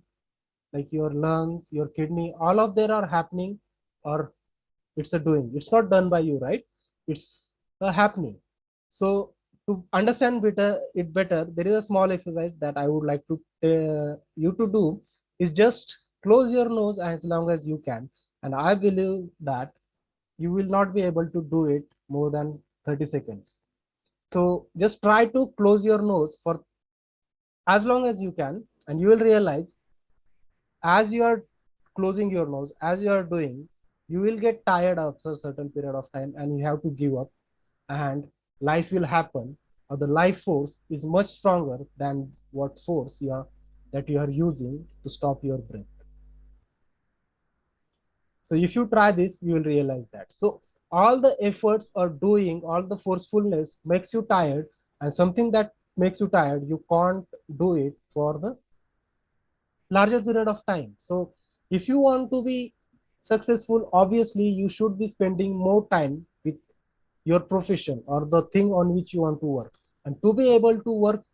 Speaker 3: like your lungs, your kidney, all of them are happening, or it's a doing. It's not done by you, right? It's a happening. So to understand it better, there is a small exercise that I would like to you to do is just close your nose as long as you can, and I believe that you will not be able to do it more than 30 seconds. So just try to close your nose for as long as you can, and you will realize as you are closing your nose, as you are doing, you will get tired after a certain period of time and you have to give up, and life will happen, or the life force is much stronger than what force that you are using to stop your breath. So if you try this, you will realize that. So all the efforts or doing, all the forcefulness makes you tired, and something that makes you tired, you can't do it for the larger period of time. So if you want to be successful, obviously you should be spending more time with your profession or the thing on which you want to work. And to be able to work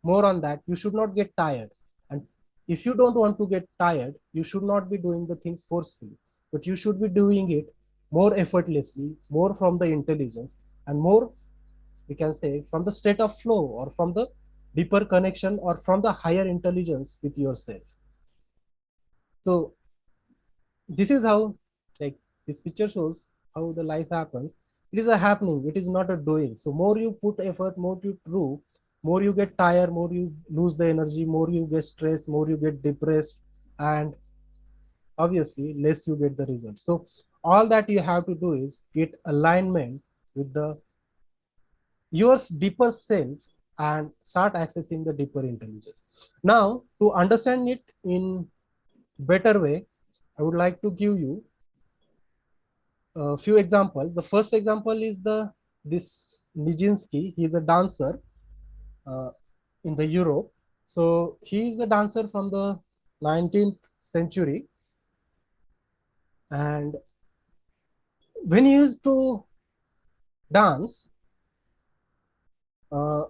Speaker 3: more on that, you should not get tired. And if you don't want to get tired, you should not be doing the things forcefully, but you should be doing it more effortlessly, more from the intelligence, and more, we can say, from the state of flow, or from the deeper connection, or from the higher intelligence with yourself. So this is how, like, this picture shows how the life happens. It is a happening. It is not a doing. So more you put effort, more you do, more you get tired, more you lose the energy, more you get stressed, more you get depressed, and obviously less you get the result. So all that you have to do is get alignment with the your deeper self and start accessing the deeper intelligence. Now, to understand it in better way, I would like to give you a few examples. The first example is this Nijinsky. He is a dancer uh, in the Europe. So he is the dancer from the 19th century, and when he used to dance, uh,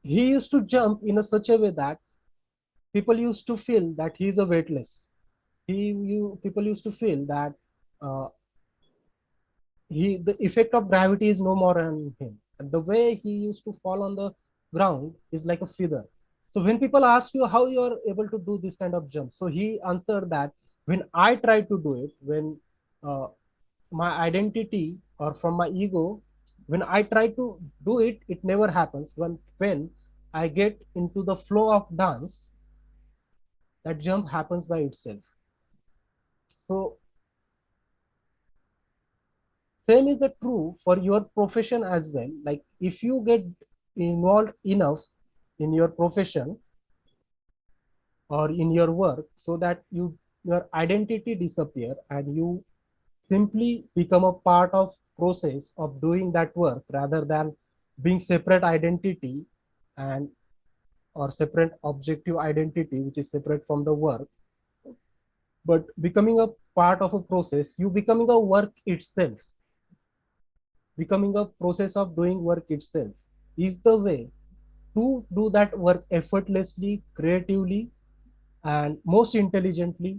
Speaker 3: he used to jump in such a way that people used to feel that he is a weightless. People used to feel that uh, the effect of gravity is no more on him. And the way he used to fall on the ground is like a feather. So when people ask you how you are able to do this kind of jump, so he answered that when I try to do it, when uh, my identity or from my ego, when I try to do it, it never happens. When I get into the flow of dance, that jump happens by itself. So same is the true for your profession as well. Like if you get involved enough in your profession or in your work, so that your identity disappear and you simply become a part of process of doing that work rather than being separate identity and or separate objective identity which is separate from the work, but becoming a part of a process, you becoming a work itself, becoming a process of doing work itself is the way to do that work effortlessly, creatively, and most intelligently.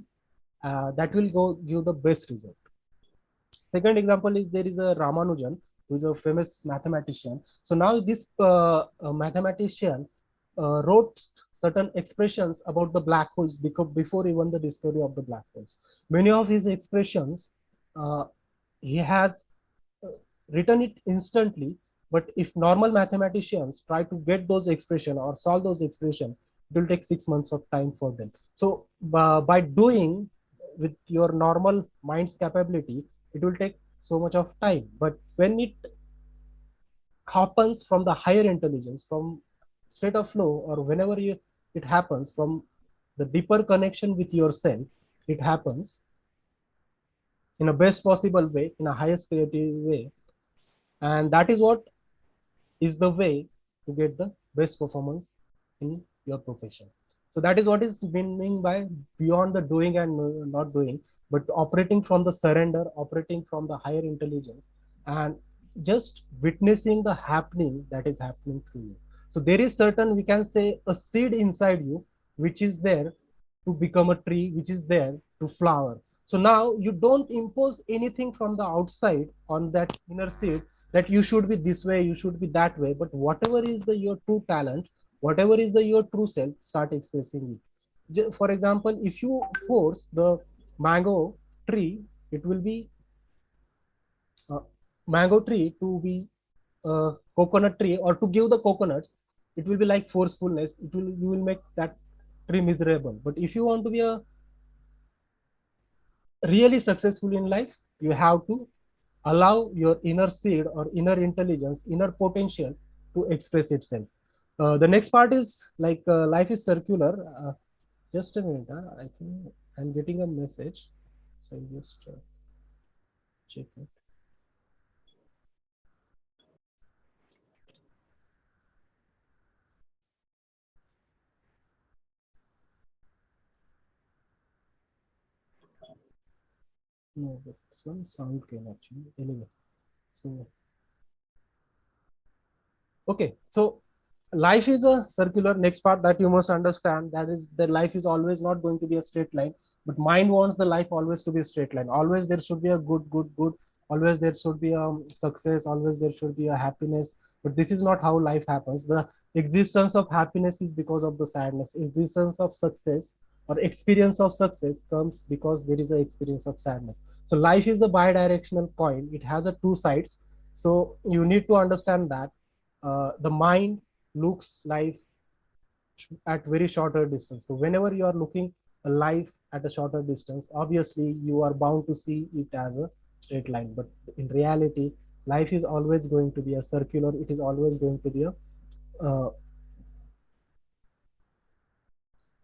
Speaker 3: That will go give the best result. Second example is there is a Ramanujan, who is a famous mathematician. So now this mathematician wrote certain expressions about the black holes before even the discovery of the black holes. Many of his expressions uh, he has uh, written it instantly, but if normal mathematicians try to get those expression or solve those expression, it will take 6 months of time for them. So by doing with your normal mind's capability, it will take so much of time. But when it happens from the higher intelligence, from state of flow, or whenever it happens from the deeper connection with yourself, it happens in a best possible way, in a highest creative way, and that is what is the way to get the best performance in your profession. So that is what is meaning by beyond the doing and not doing, but operating from the surrender, operating from the higher intelligence, and just witnessing the happening that is happening through you. So there is certain, we can say, a seed inside you which is there to become a tree, which is there to flower. So now you don't impose anything from the outside on that inner seed that you should be this way, you should be that way, but whatever is your true talent, whatever is your true self, start expressing it. For example, if you force the mango tree, it will be uh, mango tree to be a coconut tree, or to give the coconuts, it will be like forcefulness. You will make that tree miserable. But if you want to be a really successful in life, you have to allow your inner seed or inner intelligence, inner potential to express itself. The next part is like life is circular. Just a minute. I think I'm getting a message. So I'll just check it. No, but some sound came actually. Anyway, so okay, so life is a circular. Next part that you must understand, that is the life is always not going to be a straight line, but mind wants the life always to be a straight line. Always there should be a good. Always there should be a success. Always there should be a happiness. But this is not how life happens. The existence of happiness is because of the sadness. Existence of success or experience of success comes because there is an experience of sadness. So life is a bi-directional coin. It has a two sides. So you need to understand that the mind looks life at very shorter distance. So whenever you are looking a life at a shorter distance, obviously you are bound to see it as a straight line. But in reality, life is always going to be a circular. It is always going to be a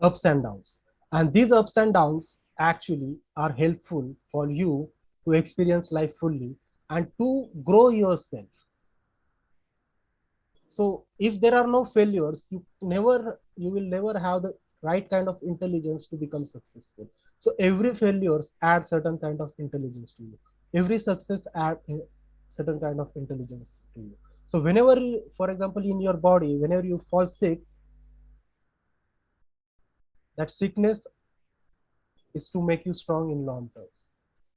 Speaker 3: ups and downs. And these ups and downs actually are helpful for you to experience life fully and to grow yourself. So if there are no failures, you will never have the right kind of intelligence to become successful. So every failures add certain kind of intelligence to you. Every success add a certain kind of intelligence to you. So whenever you, for example, in your body, whenever you fall sick, that sickness is to make you strong in long terms.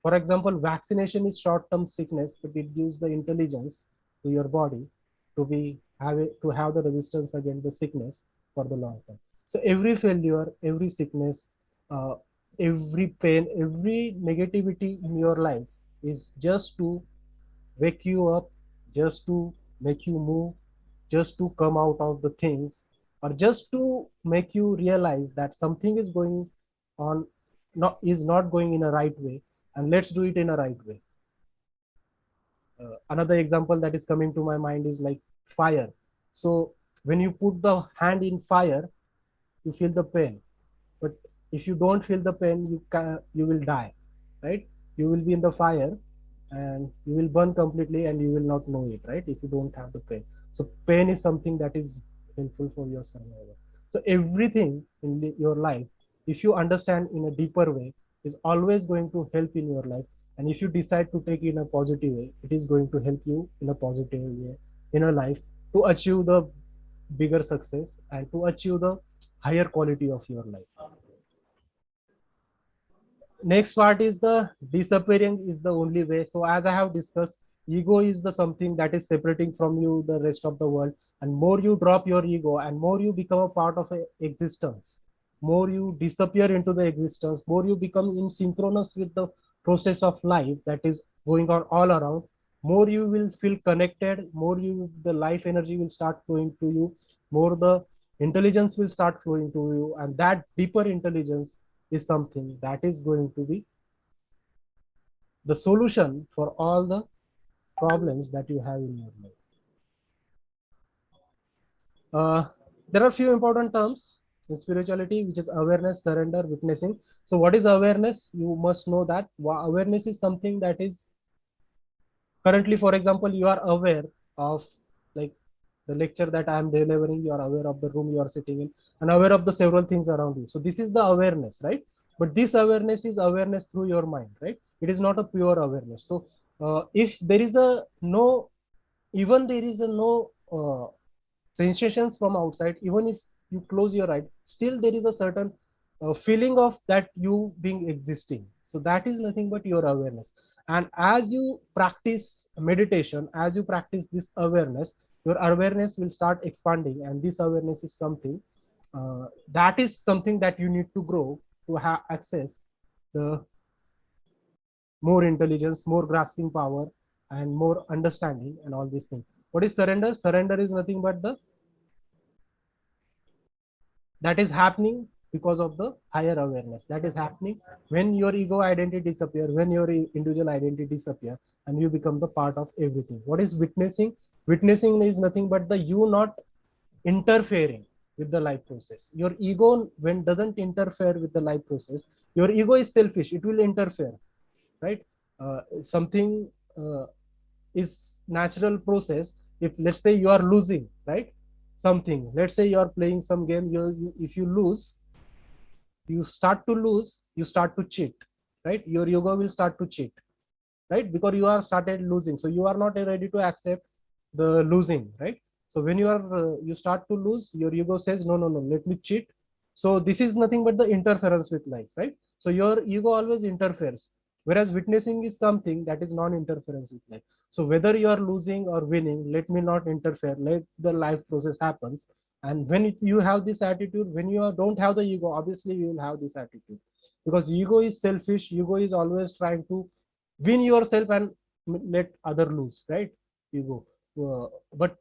Speaker 3: For example, vaccination is short-term sickness, but it gives the intelligence to your body to have the resistance against the sickness for the long term. So every failure, every sickness, uh, every pain, every negativity in your life is just to wake you up, just to make you move, just to come out of the things, or just to make you realize that something is going on, not going in a right way, and let's do it in a right way. Another example that is coming to my mind is like fire. So when you put the hand in fire, you feel the pain, but if you don't feel the pain, you will die, right? You will be in the fire and you will burn completely and you will not know it, right? If you don't have the pain. So pain is something that is helpful for your survival. So everything in your life, if you understand in a deeper way, is always going to help in your life. And if you decide to take it in a positive way, it is going to help you in a positive way in a life to achieve the bigger success and to achieve the higher quality of your life. Next part is the disappearing is the only way. So as I have discussed, ego is the something that is separating from you the rest of the world, and more you drop your ego and more you become a part of a existence, more you disappear into the existence, more you become in synchronous with the process of life that is going on all around, more you will feel connected, more you the life energy will start flowing to you, more the intelligence will start flowing to you, and that deeper intelligence is something that is going to be the solution for all the problems that you have in your life. There are few important terms in spirituality, which is awareness, surrender, witnessing. So what is awareness? You must know that awareness is something that is currently, for example, you are aware of like the lecture that I am delivering, you are aware of the room you are sitting in and aware of the several things around you. So this is the awareness, right? But this awareness is awareness through your mind, right? It is not a pure awareness. So if there is a no, even there is a no sensations from outside, even if you close your eyes, still there is a certain feeling of that you being existing. So that is nothing but your awareness. And as you practice meditation, as you practice this awareness, your awareness will start expanding, and this awareness is something that is something that you need to grow to have access the more intelligence, more grasping power, and more understanding, and all these things. What is surrender? Surrender is nothing but the that is happening because of the higher awareness that is happening when your ego identity disappear, when your individual identity disappear, and you become the part of everything. What is witnessing? Witnessing is nothing but the you not interfering with the life process. Your ego when doesn't interfere with the life process, your ego is selfish, it will interfere, right? Something is natural process. If let's say you are losing, right, something, let's say you are playing some game, if you lose, you start to lose, you start to cheat, right? Your ego will start to cheat, right? Because you are started losing, so you are not ready to accept the losing, right? So when you are you start to lose, your ego says no, no, no, let me cheat. So this is nothing but the interference with life, right? So your ego always interferes, whereas witnessing is something that is non-interference with life. So whether you are losing or winning, let me not interfere, let the life process happens. And when you have this attitude, when you don't have the ego, obviously you will have this attitude, because ego is selfish. Ego is always trying to win yourself and let other lose, right? Ego. But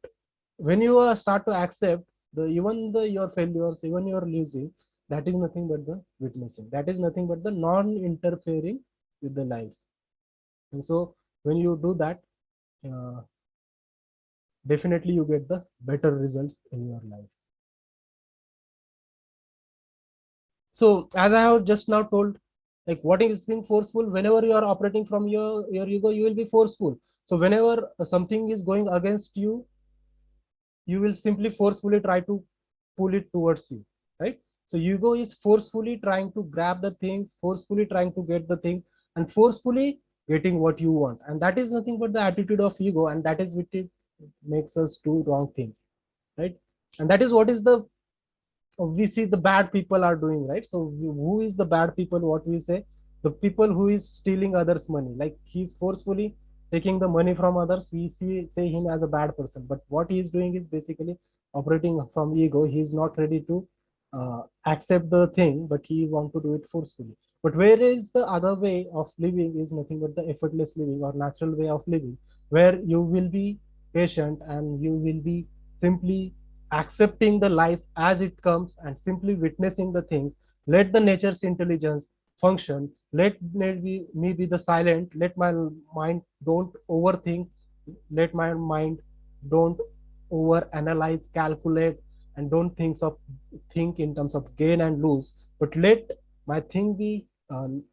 Speaker 3: when you start to accept the even the your failures, even your losing, that is nothing but the witnessing. That is nothing but the non-interfering with the life. And so when you do that, uh, definitely you get the better results in your life. So as I have just now told, like what is being forceful, whenever you are operating from your ego, you will be forceful. So whenever something is going against you, you will simply forcefully try to pull it towards you, right? So ego is forcefully trying to grab the things, forcefully trying to get the thing, and forcefully getting what you want. And that is nothing but the attitude of ego, and that is what it makes us do wrong things, right? And that is what is the we see the bad people are doing, right? So who is the bad people? What we say, the people who is stealing others money, like he's forcefully taking the money from others, we say him as a bad person. But what he is doing is basically operating from ego. He is not ready to accept the thing, but he want to do it forcefully. But where is the other way of living is nothing but the effortless living or natural way of living, where you will be patient and you will be simply accepting the life as it comes and simply witnessing the things. Let the nature's intelligence function. Let me be the silent. Let my mind don't overthink. Let my mind don't over analyze, calculate, and don't think in terms of gain and lose. But my thing be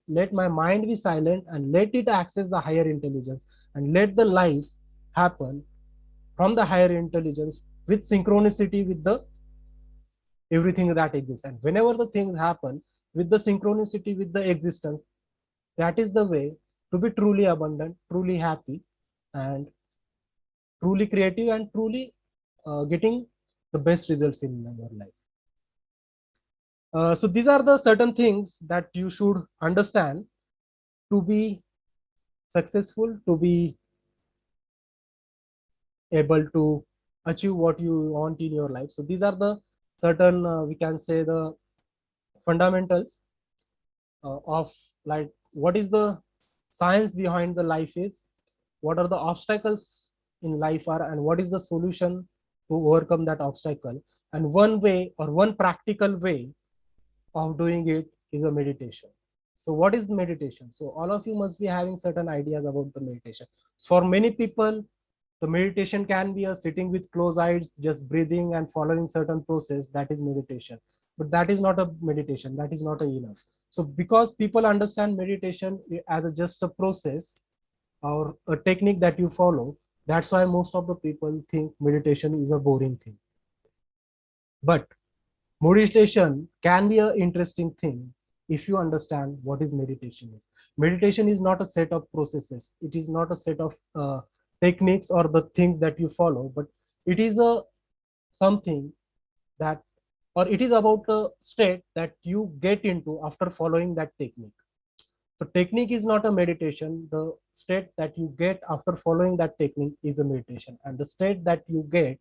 Speaker 3: let my mind be silent and let it access the higher intelligence, and let the life happen from the higher intelligence with synchronicity with the everything that exists. And whenever the things happen with the synchronicity with the existence, that is the way to be truly abundant, truly happy, and truly creative, and truly getting the best results in your life. So these are the certain things that you should understand to be successful, to be able to achieve what you want in your life. So these are the certain we can say the fundamentals of like what is the science behind the life is, what are the obstacles in life are, and what is the solution to overcome that obstacle. And one way or one practical way of doing it is a meditation. So what is meditation? So all of you must be having certain ideas about the meditation. For many people, the meditation can be a sitting with closed eyes, just breathing and following certain process. That is meditation. But that is not a meditation. That is not enough. So because people understand meditation as just a process or a technique that you follow, that's why most of the people think meditation is a boring thing. But meditation can be an interesting thing if you understand what is meditation is. Meditation is not a set of processes. It is not a set of techniques or the things that you follow, but it is a something that, or it is about a state that you get into after following that technique. So technique is not a meditation. The state that you get after following that technique is a meditation, and the state that you get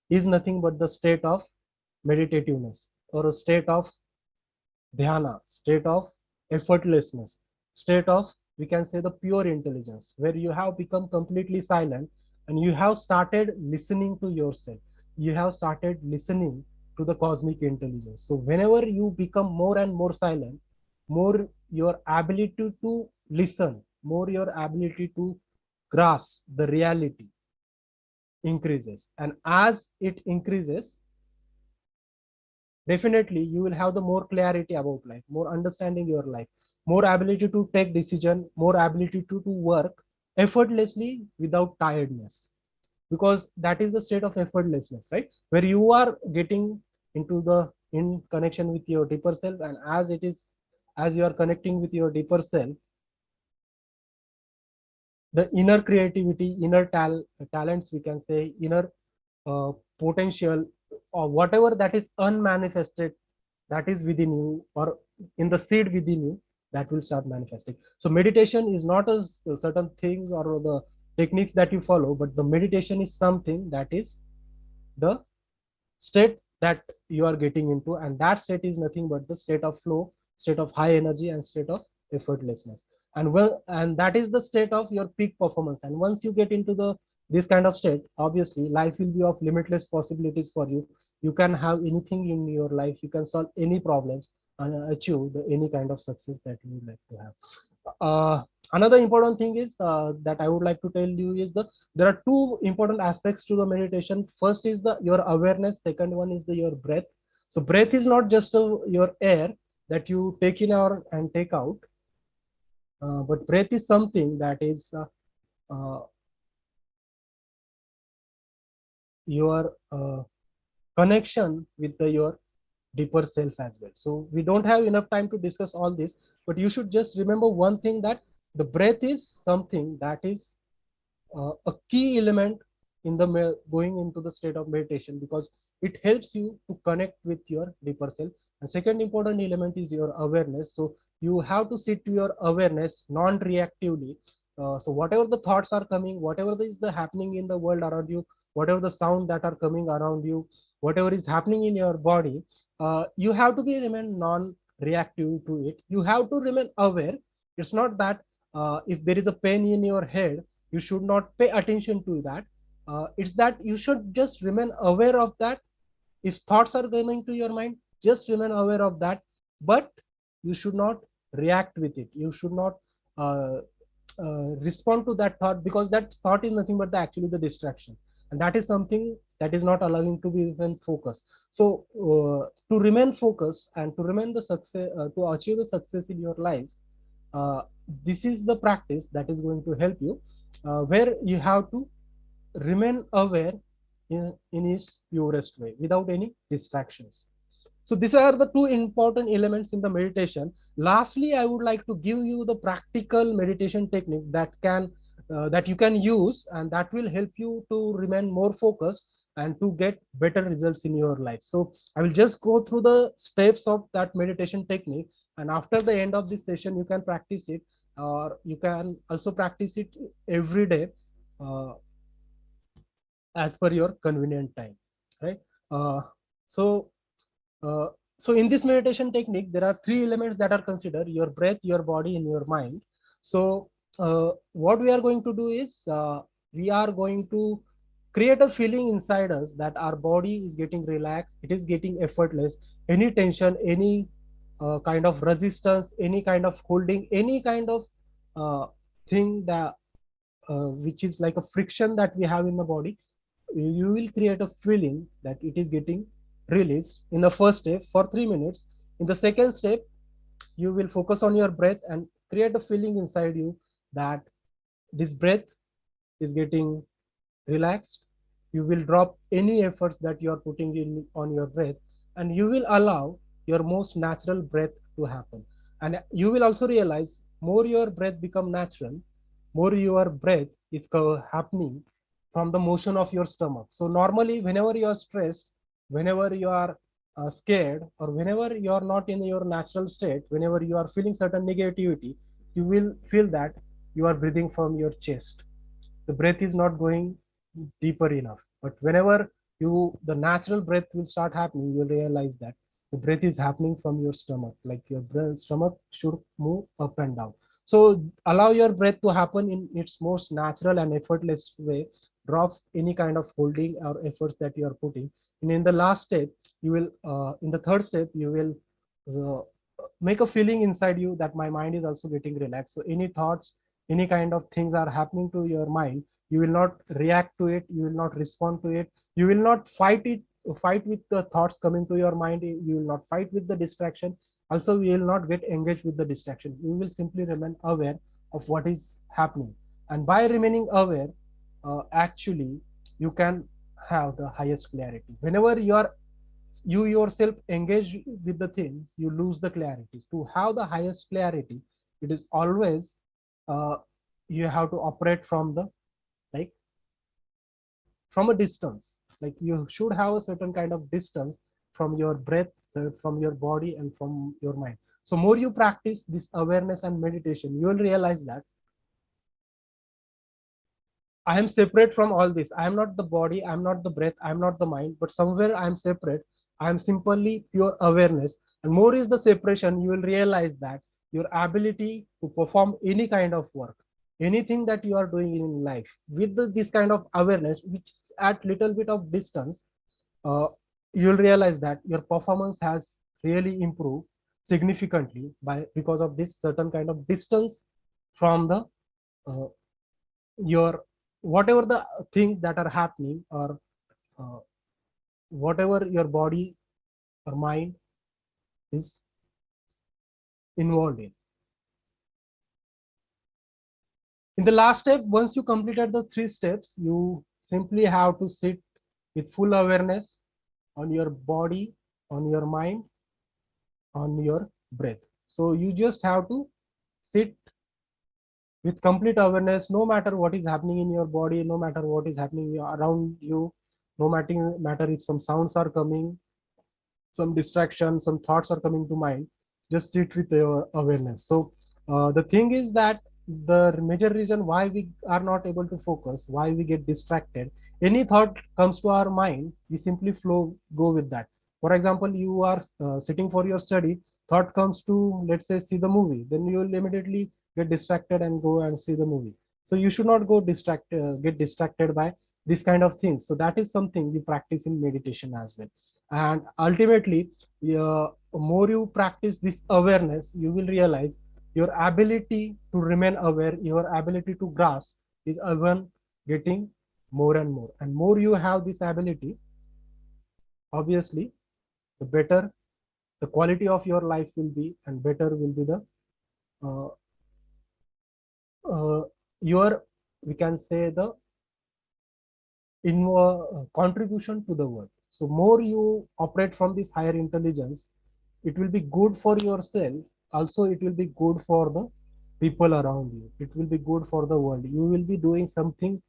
Speaker 3: is nothing but the state of meditativeness or a state of dhyana, state of effortlessness, state of, we can say, the pure intelligence, where you have become completely silent and you have started listening to yourself. You have started listening to the cosmic intelligence. So whenever you become more and more silent, more your ability to listen, more your ability to grasp the reality increases. And as it increases, definitely you will have the more clarity about life, more understanding your life, more ability to take decision, more ability to work effortlessly without tiredness, because that is the state of effortlessness, right? Where you are getting into the in connection with your deeper self, and as you are connecting with your deeper self, the inner creativity, inner talents, we can say, inner potential, or whatever that is unmanifested, that is within you, or in the seed within you, that will start manifesting. So meditation is not a certain things or the techniques that you follow, but the meditation is something that is the state that you are getting into, and that state is nothing but the state of flow, state of high energy, and state of effortlessness. And well, and that is the state of your peak performance. And once you get into the this kind of state, obviously life will be of limitless possibilities for you. You can have anything in your life, you can solve any problems and achieve any kind of success that you would like to have. Another important thing is that I would like to tell you is there are two important aspects to the meditation. First is your awareness. Second one is your breath. So breath is not just your air that you take in or and take out, but breath is something that is uh, your connection with your deeper self as well. So we don't have enough time to discuss all this, but you should just remember one thing, that the breath is something that is a key element in the going into the state of meditation, because it helps you to connect with your deeper self. And second important element is your awareness. So you have to sit to your awareness non-reactively. So whatever the thoughts are coming, whatever is the happening in the world around you, whatever the sound that are coming around you, whatever is happening in your body, you have to be remain non-reactive to it. You have to remain aware. It's not that if there is a pain in your head, you should not pay attention to that. It's that you should just remain aware of that. If thoughts are coming to your mind, just remain aware of that, but you should not react with it. You should not uh, respond to that thought, because that thought is nothing but actually the distraction, and that is something that is not allowing to be even focused. So to remain focused and to remain the success, to achieve the success in your life, uh, this is the practice that is going to help you, where you have to remain aware in its purest way without any distractions. So these are the two important elements in the meditation. Lastly, I would like to give you the practical meditation technique that you can use, and that will help you to remain more focused and to get better results in your life. So I will just go through the steps of that meditation technique, and after the end of this session, you can practice it, or you can also practice it every day. Uh, as per your convenient time, right? uh, so uh, so in this meditation technique, there are three elements that are considered: your breath, your body, and your mind. So what we are going to do is we are going to create a feeling inside us that our body is getting relaxed, it is getting effortless. Any tension, any kind of resistance, any kind of holding, any kind of uh, thing that which is like a friction that we have in the body, you will create a feeling that it is getting released in the first step for 3 minutes. In the second step, you will focus on your breath and create a feeling inside you that this breath is getting relaxed. You will drop any efforts that you are putting in on your breath, and you will allow your most natural breath to happen. And you will also realize, more your breath become natural, more your breath is happening from the motion of your stomach. So normally, whenever you are stressed, whenever you are scared, or whenever you are not in your natural state, whenever you are feeling certain negativity, you will feel that you are breathing from your chest. The breath is not going deeper enough. But whenever the natural breath will start happening, you'll realize that the breath is happening from your stomach, like your stomach should move up and down. So allow your breath to happen in its most natural and effortless way. Drop any kind of holding or efforts that you are putting. And in the last step, in the third step, you will make a feeling inside you that my mind is also getting relaxed. So any thoughts, any kind of things are happening to your mind, you will not react to it, you will not respond to it, you will not fight with the thoughts coming to your mind, you will not fight with the distraction. Also, you will not get engaged with the distraction. You will simply remain aware of what is happening, and by remaining aware, actually you can have the highest clarity. Whenever you yourself engage with the things, you lose the clarity. To have the highest clarity, it is always uh, you have to operate from the, like, from a distance. Like, you should have a certain kind of distance from your breath, from your body, and from your mind. So more you practice this awareness and meditation, you will realize that I am separate from all this. I am not the body, I am not the breath, I am not the mind, but somewhere I am separate. I am simply pure awareness. And more is the separation, you will realize that your ability to perform any kind of work, anything that you are doing in life with this kind of awareness, which at little bit of distance, uh, you'll realize that your performance has really improved significantly by because of this certain kind of distance from the uh, your whatever the things that are happening, or uh, whatever your body or mind is involved in. In the last step, once you completed the 3 steps, you simply have to sit with full awareness on your body, on your mind, on your breath. So you just have to sit with complete awareness, no matter what is happening in your body, no matter what is happening around you, no matter if some sounds are coming, some distractions, some thoughts are coming to mind, just sit with your awareness. So the thing is that the major reason why we are not able to focus, why we get distracted, any thought comes to our mind, we simply go with that. For example, you are sitting for your study, thought comes to, let's say, see the movie, then you will immediately get distracted and go and see the movie. So you should not get distracted by this kind of things. So that is something you practice in meditation as well. And ultimately, more you practice this awareness, you will realize your ability to remain aware, your ability to grasp is even getting more and more. And more you have this ability, obviously, the better the quality of your life will be, and better will be the uh, your, we can say, the contribution to the world. So more you operate from this higher intelligence, it will be good for yourself. Also, it will be good for the people around you. It will be good for the world. You will be doing something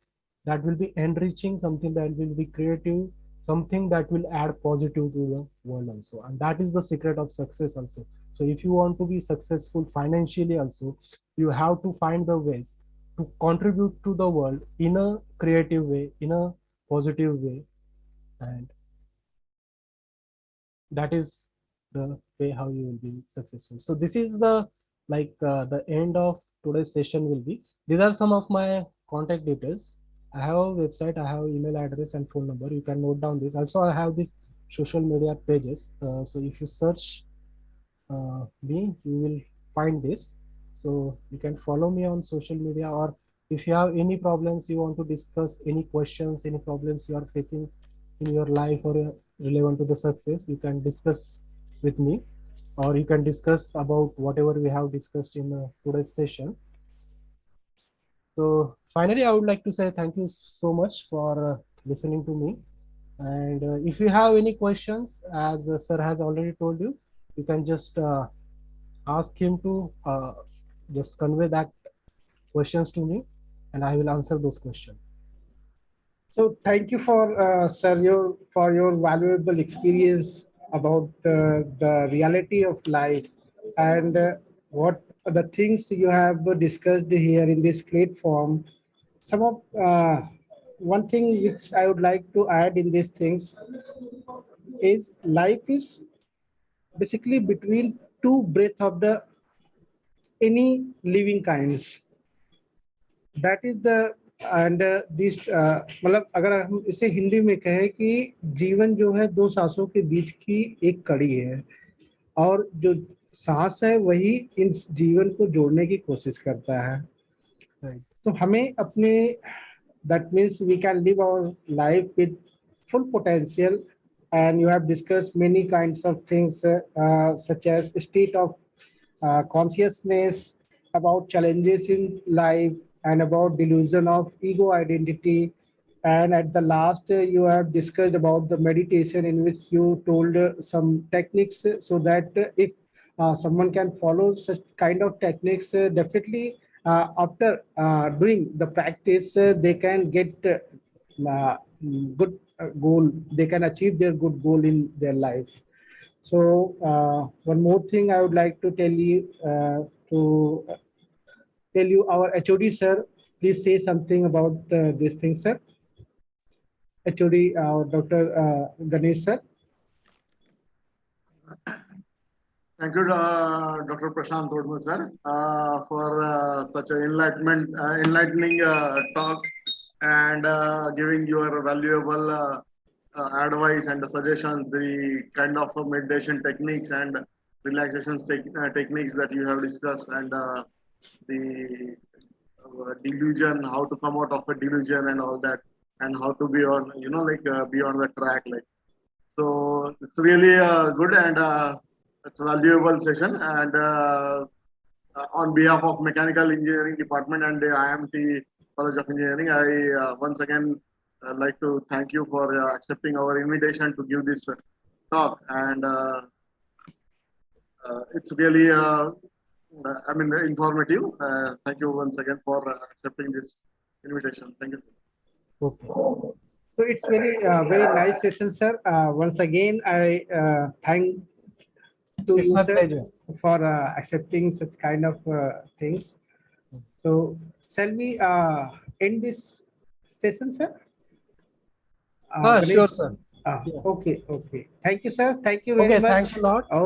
Speaker 3: that will be enriching, something that will be creative, something that will add positive to the world also. And that is the secret of success also. So if you want to be successful financially also, you have to find the ways to contribute to the world in a creative way, in a positive way, and that is the way how you will be successful. So this is the the end of today's session will be. These are some of my contact details. I have a website, I have email address and phone number. You can note down this. Also, I have these social media pages. So if you search me, you will find this. So you can follow me on social media, or if you have any problems you want to discuss, any questions, any problems you are facing in your life or relevant to the success, you can discuss with me, or you can discuss about whatever we have discussed in today's session. So finally, I would like to say thank you so much for listening to me. And if you have any questions, as sir has already told you, you can just ask him to just convey that questions to me, and I will answer those questions.
Speaker 1: So thank you for your valuable experience about the reality of life, and what the things you have discussed here in this platform. Some of one thing which I would like to add in these things is life is basically between two breath of the any living kinds. That is the end this मतलब अगर हम इसे हिंदी में कहें कि जीवन जो है दो सांसों के बीच की एक कड़ी है, और जो सांस है वही इन जीवन को जोड़ने की कोशिश करता है. तो हमें अपने that means we can live our life with full potential, and you have discussed many kinds of things such as state of consciousness, about challenges in life, and about delusion of ego identity. And at the last, you have discussed about the meditation, in which you told some techniques so that if someone can follow such kind of techniques, definitely after doing the practice, they can get good goal, they can achieve their good goal in their life. So one more thing I would like to tell you our HOD sir, please say something about this thing, sir. HOD Dr. Ganesh sir.
Speaker 2: Thank you, Dr. Prashant Todma, sir, for such an enlightening talk and giving your valuable advice and suggestions, the kind of meditation techniques and relaxation techniques that you have discussed, and the delusion, how to come out of a delusion and all that, and how to be on, be on the track. So it's really good and it's a valuable session. And on behalf of Mechanical Engineering Department and the IIMT College of Engineering, I once again like to thank you for accepting our invitation to give this talk. And it's really, informative. Thank you once again for accepting this invitation. Thank you.
Speaker 3: Okay.
Speaker 1: So it's very nice session, sir. Once again, I thank to
Speaker 3: It's
Speaker 1: you,
Speaker 3: my
Speaker 1: sir,
Speaker 3: pleasure.
Speaker 1: for accepting such kind of things. So shall we end this session, sir?
Speaker 3: Sure,
Speaker 1: Ganesh?
Speaker 3: sir. Yeah.
Speaker 1: Okay. Thank you, sir. Thank you very
Speaker 3: Okay,
Speaker 1: much.
Speaker 3: thanks a lot.
Speaker 1: Okay.